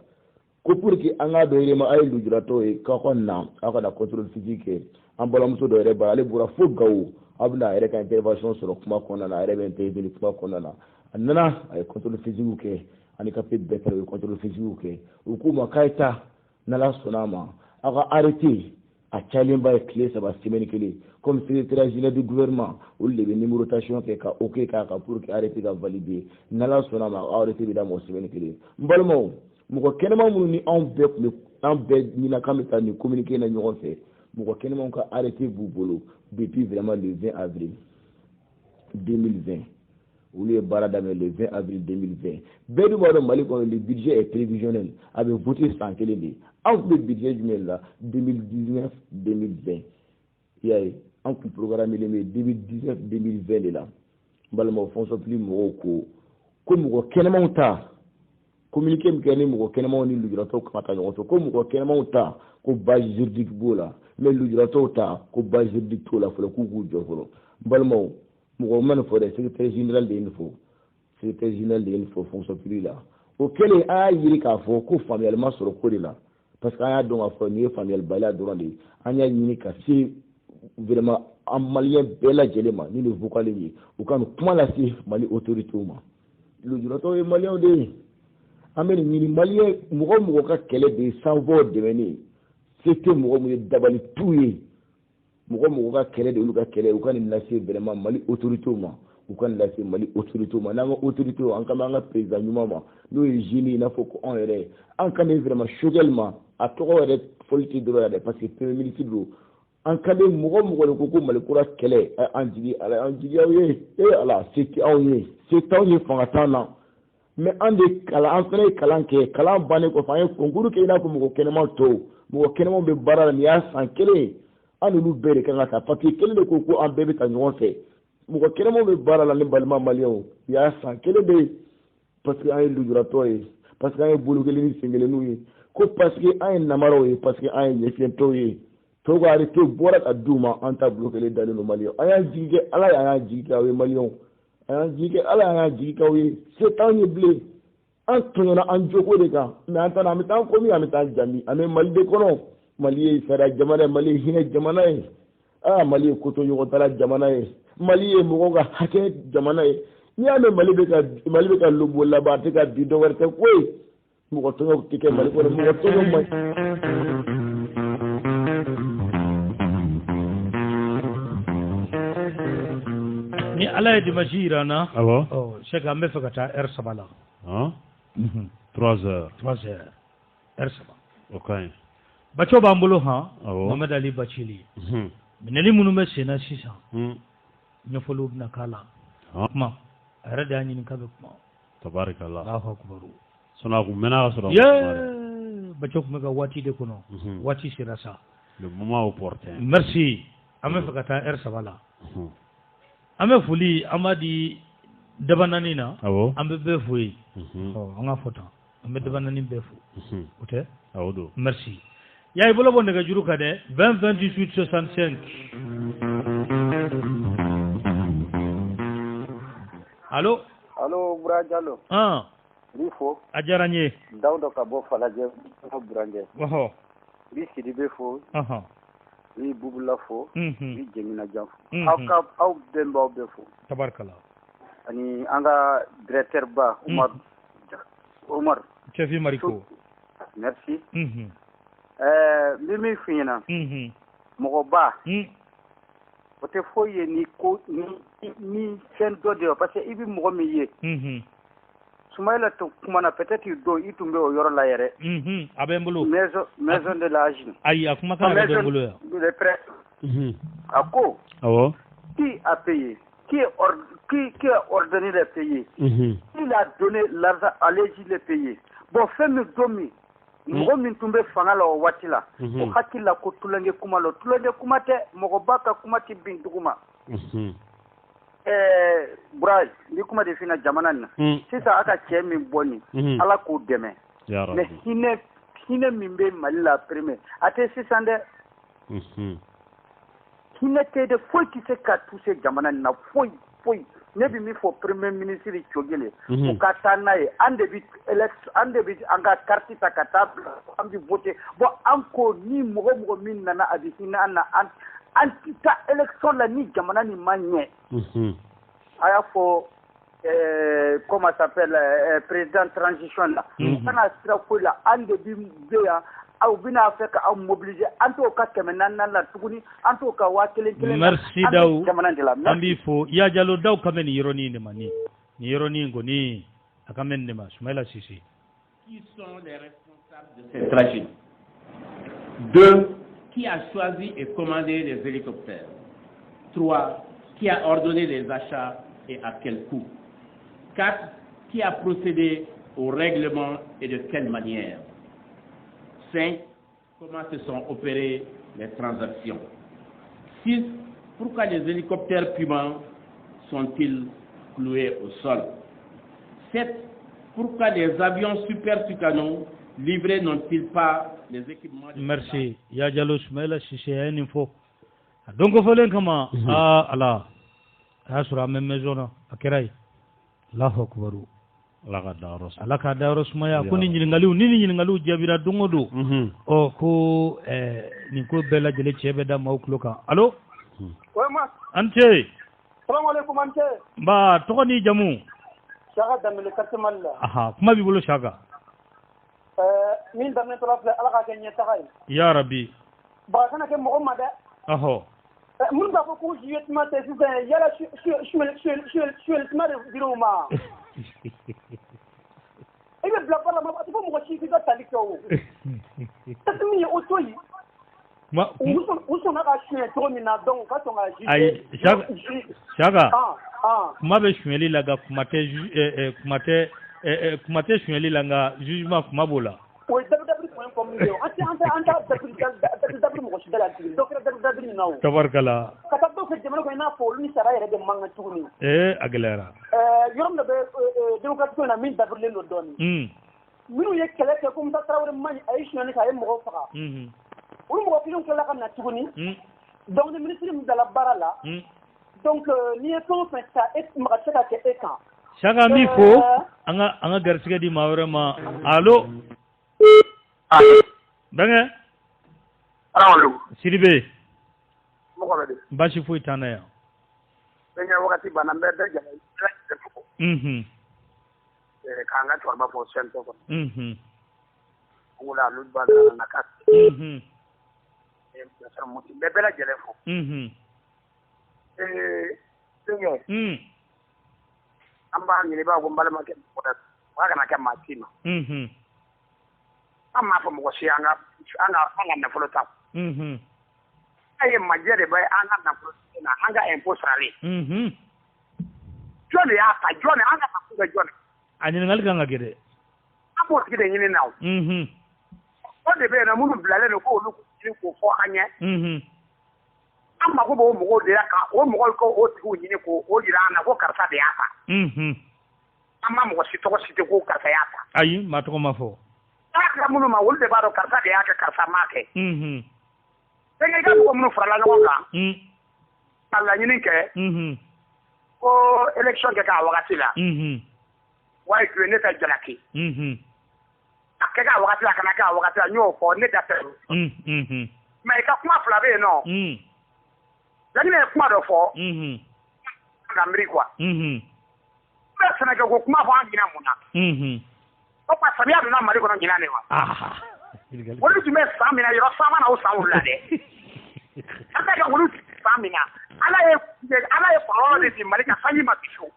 ko pour que an k'a dɔn yɛrɛ ma a ye lujuratɔw ye k'aw ka na aw ka na contrôle physique kɛ an balimamuso dɔ yɛrɛ bara ale bɔra fo Gawo aw bɛna a yɛrɛ ka intervention sɔrɔ kuma kɔnɔna na a yɛrɛ bɛ intervenir kuma kɔnɔna na a nana a ye contrôle physique kɛ ani papier bɛɛ kɛra u ye contrôle physique kɛ u k'u ma k'a ye taa n'Ala sɔnna a ma aw ka arrêté a cayalenba ye tile 3 semaine kelen comme secrétaire général du gouvernement olu de bɛ numérotation kɛ ka ok k'a kan pour que arrêté ka valider n'Ala sɔnna a ma arrêté bɛ daminɛ semaine kelen n balimaw mɔgɔ kɛnɛma minnu ni anw bɛɛ ɲinan k'an bɛ taa nin communiqué na ɲɔgɔn fɛ mɔgɔ kɛnɛmaw ka arrêté b'u bolo depuis vraiment le 20 avril 2020 olu ye baara daminɛ le 20 avril 2020 bɛɛ dun b'a dɔn Mali kɔnɔ le budget est prévisionnel a bɛ voté san kelen de anw tun bɛ budget jumɛn la 2019 2020 i y'a ye anw tun programme bɛ 2019 2020 de la n balimaw fonction publique mɔgɔw ko mɔgɔ kɛnɛmaw ta communiqué min kɛ ni mɔgɔ kɛnɛmaw ni lujuratɔw kan ka taa ɲɔgɔn fɛ ko mɔgɔ kɛnɛmaw ta ko base juridique b'o la mais lujuratɔw ta ko base juridique t'o la fɔlɔ k'u k'u jɔ fɔlɔ n balimaw mɔgɔ ma nin fɔ dɛ secrétaire général de ye nin fɔ secrétaire général de ye nin fɔ fonction publique la o kɛlen an y'a yiri k'a fɔ ko faamuyali ma sɔrɔ ko de la parce que an y'a dɔn k'a fɔ nin ye faamuyalibaliya dɔrɔn de ye an y'a ɲini ka se vraiment an maliyɛn bɛɛ lajɛlen ma ni nin vocalen ye u ka nin kuma lase Mali autoritéw ma lujuratɔw ye maliyɛnw de ye an bɛ nin ɲini maliyɛn mɔgɔ mɔgɔ ka kɛlɛ de ye sans voix dɛmɛni se tɛ mɔgɔ min ye dabali tu ye mɔgɔ mɔgɔ ka kɛlɛ de olu ka kɛlɛ u ka nin lase vraiment Mali autoritéw ma u ka nin lase Mali autoritéw ma n'an ka autoritéw an ka an ka président ɲuman ma n'o ye Jini i n'a fɔ ko anw yɛrɛ an ka nin vraiment Choguel ma a tɔgɔ yɛrɛ fɔli tɛ dɔrɔn yɛrɛ parce que premier ministre don an ka nin mɔgɔ mɔgɔ de ko Mali kura kɛlɛ an jigi ala an jigi aw ye ala se tɛ aw ye se t'anw ye fanga t'an na mais an de kalan an fana ye kalan kɛ kalan bannen kɔfɛ an ye concours kɛ i n'a fɔ mɔgɔ kɛnɛmaw tɔw mɔgɔ kɛnɛmaw bɛ baara la nin y'a san kelen an n'olu bɛɛ de kan ka taa papier kelen de ko an bɛɛ bɛ taa ɲɔgɔn fɛ mɔgɔ kɛnɛmaw bɛ baara la ni balima maliyɛnw nin y'a san kelen de ye parce que an ye lujuratɔ ye parce que an ye bolo kelen ni sen kelenninw ye ko parce que an ye namaraw ye parce que an ye ɲɛfiyɛntɔw ye tɔw ka arrêté bɔra ka d'u ma an ta bolo kelen dalen don maliyɛnw an y'an jigi kɛ ala y'an jigi kɛ aw ye maliyɛnw an y'an jigi kɛ ala y'an jigi kɛ aw ye se t'anw ye bilen an tɔɲɔna an jogo de kan mais an tana an bɛ taa komi an bɛ taa jami an bɛ Mali de kɔnɔ Mali ye sariya jamana ye Mali ye hinɛ jamana ye Mali ye koto ɲɔgɔn tala jamana ye Mali ye mɔgɔw ka hakɛ jamana ye n'i y'a mɛn Mali bɛ ka lobo laban a tɛ ka di dɔ wɛrɛ tɛ koyi mɔgɔ tɔɲɔ tɛ kɛ Mali kɔnɔ mɔgɔ tɔɲɔ man ni ala ye dimanche yira na Cheikh an bɛ fɛ ka taa heure 3 la 3 heures heure 3 ok Baco b'an bolo Mohamed Ali Bacili minɛli minnu bɛ sen na sisan ɲɛfɔliw bɛna k'a la kuma a yɛrɛ de y'a ɲini k'a bɛ kuma tabarikala Alahu akubaru sinon a kun mɛnna ka sɔrɔ Baco tun bɛ ka waati de kɔnɔ waati sera sa le moment opportun merci an bɛ fɛ ka taa heure 3 la an bɛ foli an b'a di daba naani na an bɛ bɛɛ fo ye an ka fɔ tan an bɛ daba naani bɛɛ fo o tɛ merci y'a i bolo bɔ nɛgɛjuru kan dɛ 20 28 65 allo Bura Jalo n b'i fo a diyara n ye Dawuda ka bɔ Falajɛ Buranjɛ n b'i Sidibe fo n b'i Bubula fo n b'i Jemina Jan fo aw bɛnbaw bɛɛ fo tabarikala ani an ka directeur ba Omar Cɛfi Mariko merci n bɛ min f'i ɲɛna mɔgɔba o tɛ foyi ye ni fɛn dɔ de ye parce que i bɛ mɔgɔ min ye Soumaïla Koumana, peut-être il doit y tomber au Yorolaire. Abembolo. Maison de l'âge. Aïe, à comment Abembolo. Le prêt. À quoi? Qui a payé? Qui a ordonné de payer? Qui a donné l'argent à l'égide de payer? Bon, fais-moi domi. Mɔgɔ min tun bɛ fanga la o waati la o hakili la ko tulonkɛ kuma lo tulonkɛ kuma tɛ mɔgɔ ba ka kuma tɛ bin dugu ma Buraj ni kuma de fina jamana nin na sisan a ka cɛ min bɔ nin ala k'o dɛmɛ mais hinɛ min bɛ Mali la premier a tɛ sisan dɛ hinɛ tɛ de foyi tɛ se ka toucher jamana nin na foyi ne bɛ min fɔ premier ministre Cogele o ka taa n'a ye an de bɛ an ka carte ta ka taa an bɛ voter bon an ko ni mɔgɔ min nana a bɛ hinɛ an na an tɛ taa élection la ni jamana nin ma ɲɛ a y'a fɔ comment ça s'appelle président transition la kana sira foyi la an de bɛ yan aw bina fɛ ka aw mobiliser an t'o ka 400 la tuguni an t'o ka 1000 merci daw an b'i fo ya jalo daw kamɛ nin yɔrɔnin de ma ni yɔrɔnin kɔni a kamɛ nin de ma Soumaïla Cissé. Qui sont les responsables de cette tragédie? 2. Qui a choisi et commandé les hélicoptères? 3. Qui a ordonné les achats et à quel coût? 4. Qui a procédé au règlement et de quelle manière? 5. Comment se sont opérées les transactions? 6. Pourquoi les hélicoptères Puma sont-ils cloués au sol? 7. Pourquoi les avions Super Tucano livrés n'ont-ils pas les équipements? Merci. Ya Diallo Soumaïla Cissé a une info. Donc il faut kama ala a sura même maison a kerai Allahu akbar. ala ka dawro Soumaya ko ni ñingaliw jabira dongo do o ko ni ko bela jele cebe da mawklo kan allo ante assalamu alaikum ante ba to ni jamu shaga damel kartimal aha kuma bi bolo shaga min damel to ala ka kenye taxay ya rabbi ba kana ke mo ma da aho mun ba ko jiyet ma te su yala shwel ma de biro ma ebe bla bala ma ati mo ko chi ka tali ko tatu mi o toyi ma uso na ka shwe to mi na don ka to nga ji ai shaga kuma be shweli laga kumate shweli langa jugement kuma bola o www.com yo anta www mo ko shidala donc www now tabarkala kata do ke jamana ko na fo ni sara yere de manga tuguni aglera yorom da be démocratique na min dabrle no doni minu ye kele ke ko mta trawre man ay shoni ka ye mo faka o mo ko filon kala kana tuguni donc le ministre de la barala donc ni to fait ça et ma chaka ke eka shaga mi fo anga garsiga di mawre ma allo Bange Allo Sidibe mo ko be bashi fo itana ya benga wakati bana mbede jala kanga to ba fo sento ko ngula lu ba na kat sa muti bebela jele fo benga amba ni ba go mbala ma ke ko da wa kana ke matima amma fa mo si anga na folo ta aye majere bay anga na folo na anga imposare jone ya ta jone anga na folo jone ani ngal ganga gede amo gede nyini naw o de be na munu blale no ko lu ko fo anya amma ko bo mo de ka o mo ko o ti nyini ko o dira na ko karsa de ata amma mo si to ko karsa ya ta ayi ma to ma fo aka munu ma wulde baro karta de aka karta make tenga ga ko munu frala no ka alla nyini ke ko election ke ka wakati la wai ku ne ta jalaki akega wakati la kana ka wakati la nyo ko ne da te ma ka kuma flabe no lakini kuma do fo na mrikwa ba sana ka ko kuma fo angina muna o pa sabia na mari ko ngina ne wa wolu tume samina yo sama na o sawula de aka ga wolu samina ala ye parole de mari ka sanyi ma bisho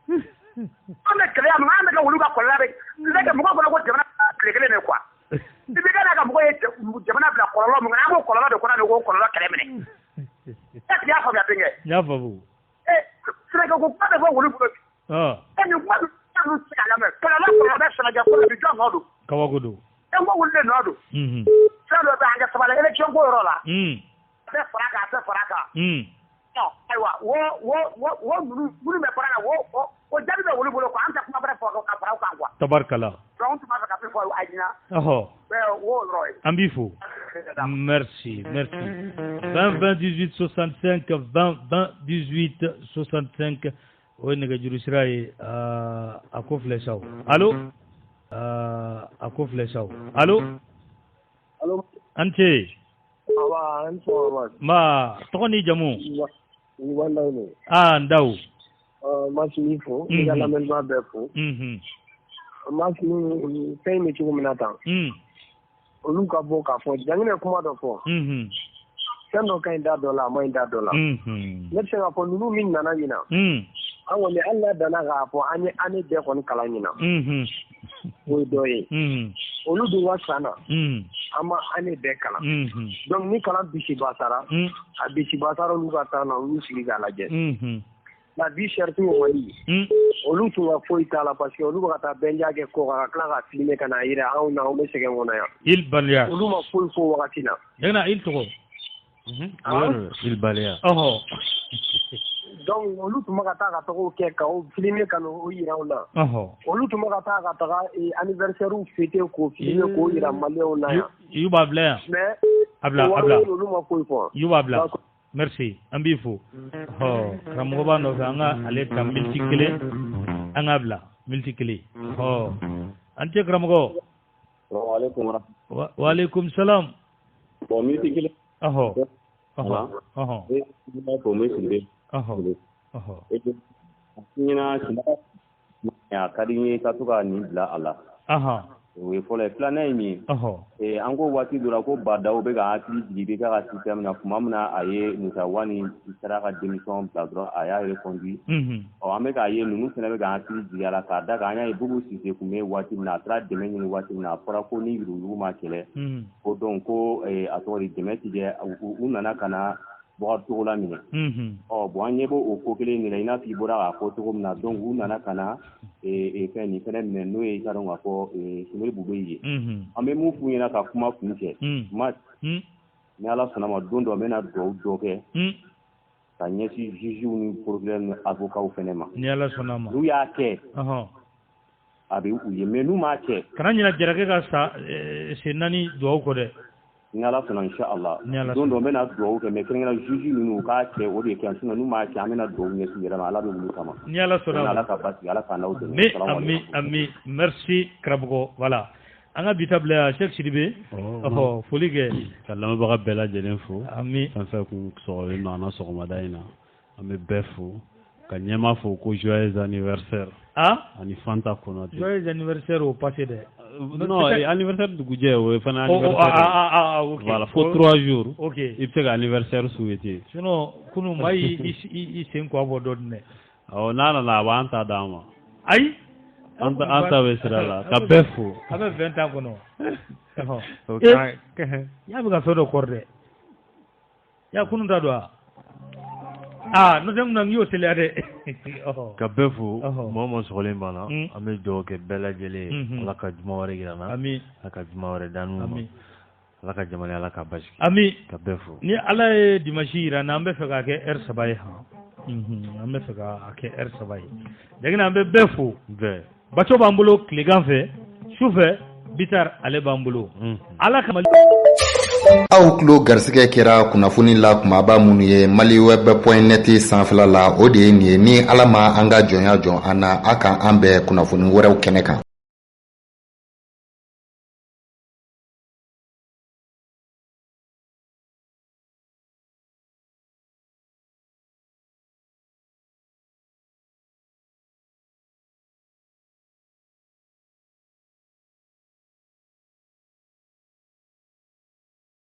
an bɛ kɛlɛ min an bɛ ka wulu ka kɔlɔlɔ bɛ ne ka mɔgɔ kɔnɔ ko jamana tile kelen de quoi i bɛ ka mɔgɔ ye jamana bila kɔlɔlɔ min an b'o kɔlɔlɔ de kɔnɔ de ko kɔlɔlɔ kɛlɛ minɛ est-ce que y'a faamuya denkɛ n y'a faamu Sénégal ko kuma bɛ fɔ wulu bolo nin kuma bɛ se ka lamɛn kɔlɔlɔ bɛ Sénégal kɔnɔ bi jɔn nɔ don kabako don e ko wulu de nɔ don fɛn dɔ bɛ an kɛ sabali élection ko yɔrɔ la a bɛ fara kan a tɛ fara kan ayiwa wo minnu bɛ fara la o jaabi bɛ wulu bolo quoi an tɛ kuma wɛrɛ fɔ ka fara o kan quoi tabarikala donc n tun b'a fɛ ka min fɔ a ɲina wo yɔrɔ ye an b'i fo merci 20 20 18 65 20 20 18 65 o ye nɛgɛjuru sira ye a ko filɛ saw allo a ko filɛ saw allo an ce ma tɔgɔ ni jamu Ndaw Masini fo i ka lamɛnbaa bɛɛ fo Masini fɛn bɛ cogo min na tan olu ka bɔ k'a fɔ Janginɛ kuma dɔ fɔ fɛn dɔ ka ɲi da dɔ la a ma ɲi da dɔ la ne bɛ se k'a fɔ ninnu min nana ɲina an kɔni hali n'a danna k'a fɔ an ye bɛɛ kɔni kalan ɲina o ye dɔ ye olu dun ka san na an ye bɛɛ kalan donc ni kalan bisi basara a bisi basara olu ka san na olu sigi k'a lajɛ la vie chère au Mali olu tun ka foyi t'a la parce que olu bɛ ka taa bɛnja kɛ kɔ kan ka tila ka filmer ka na yira anw na anw bɛ sɛgɛn kɔnɔ yan il baliya olu ma foyi fɔ wagati la yɛrɛ il tɔgɔ il baliya donc olu tun bɛ ka taa ka tɔgɔw kɛ ka o filmer ka n'o yira anw na olu tun bɛ ka taa ka taga anniversaire fêter k'o filmer k'o yira maliyɛnw na yan y'u b'a bila yan mais abla olu ma foyi fɔ y'u b'a bila merci an b'i fo karamɔgɔ b'a nɔfɛ an ka ale ta miniti kelen an k'a bila miniti kelen an tɛ karamɔgɔ waaleykum salam bon miniti kelen a ka di n ye ka to ka nin bila a la o ye fɔlɔ ye filanan ye min ye an ko waati dɔ la ko Badaw bɛ ka hakili jigi bɛ ka système na tuma min na a ye Musa Wani sera ka démission bila dɔrɔn a y'a reconduit an bɛ k'a ye ninnu fana bɛ ka hakili jigi a la k'a da kan an y'a ye Bubu Sise kun bɛ waati min na a taara dɛmɛ ɲini waati min na a fɔra ko ni yurugu ma kɛlɛ ko donc ko a tɔgɔ de dɛmɛ ti kɛ u nana ka na Bɔkari Togola minɛ bon an ɲɛ b'o o ko kelen de la i n'a fɔ i bɔra k'a fɔ cogo min na donc u nana ka na fɛn nin fɛnɛ minɛ n'o ye i ka dɔn k'a fɔ Sumaworo Bube ye an bɛ mun f'u ɲɛna ka kuma kun cɛ ni Ala sɔnna ma don dɔ n bɛna dugawu dɔ kɛ ka ɲɛsin juges ni procureurs ni avocats fɛnɛ ma ni Ala sɔnna ma n'u y'a kɛ a bɛ u ye mais n'u m'a kɛ kana ɲina Jarakɛ ka sa sen 4 dugawu kɔ dɛ ni Ala sɔnna inchallah don dɔ n bɛna dugawu kɛ mais kɛrɛnkɛrɛnnen juges ninnu u k'a kɛ o de ye kɛ sinon n'u m'a kɛ an bɛna dugawu ɲɛsin yɛrɛ ma Ala bɛ wuli kama ni Ala sɔnna ma Ala ka basigi Ala ka n'aw dɛmɛ ami merci karamɔgɔ voilà an ka bi ta bila Cheikh Sidibe foli kɛ ka lamɛnbaga bɛɛ lajɛlen fo ami fɛn fɛn kun sɔgɔlen don an na sɔgɔmada in na an bɛ bɛɛ fo ka ɲɛma fo ko joyeux anniversaire ani Fanta Konate joyeux anniversaire au passé dɛ non anniversaire dugujɛ o ye fana anniversaire voilà fo 3 jours i bɛ se ka anniversaire souhaiter sinon kunu maa i sen kɔ bɔ dɔɔnin dɛ n'a nana a b'an ta d'an ma ayi an ta bɛ sira la ka bɛɛ fo a bɛ 20 ans kɔnɔ y'a bɛ ka fɛn dɔ kɔrɔ dɛ y'a kunu ta don wa n'o tɛ mun na n y'o teliya dɛ ka bɛɛ fo mɔgɔ ma sɔgɔlen b'an na an bɛ dugawu kɛ bɛɛ lajɛlen Ala ka juma wɛrɛ jira na Ala ka juma wɛrɛ d'an ma Ala ka jamana Ala ka basigi ami ka bɛɛ fo ni Ala ye dimanche jira na an bɛ fɛ k'a kɛ heure 3 ye an bɛ fɛ k'a kɛ heure 3 ye Janginɛ an bɛ bɛɛ fo Baco b'an bolo tilegan fɛ su fɛ Bitar ale b'an bolo Ala ka aw tulo garisɛgɛ kɛra kunnafoni la kumaba minnu ye maliweb.net sanfɛla la o de ye nin ye ni Ala ma an ka jɔnya jɔn an na a kan an bɛɛ kunnafoni wɛrɛw kɛnɛ kan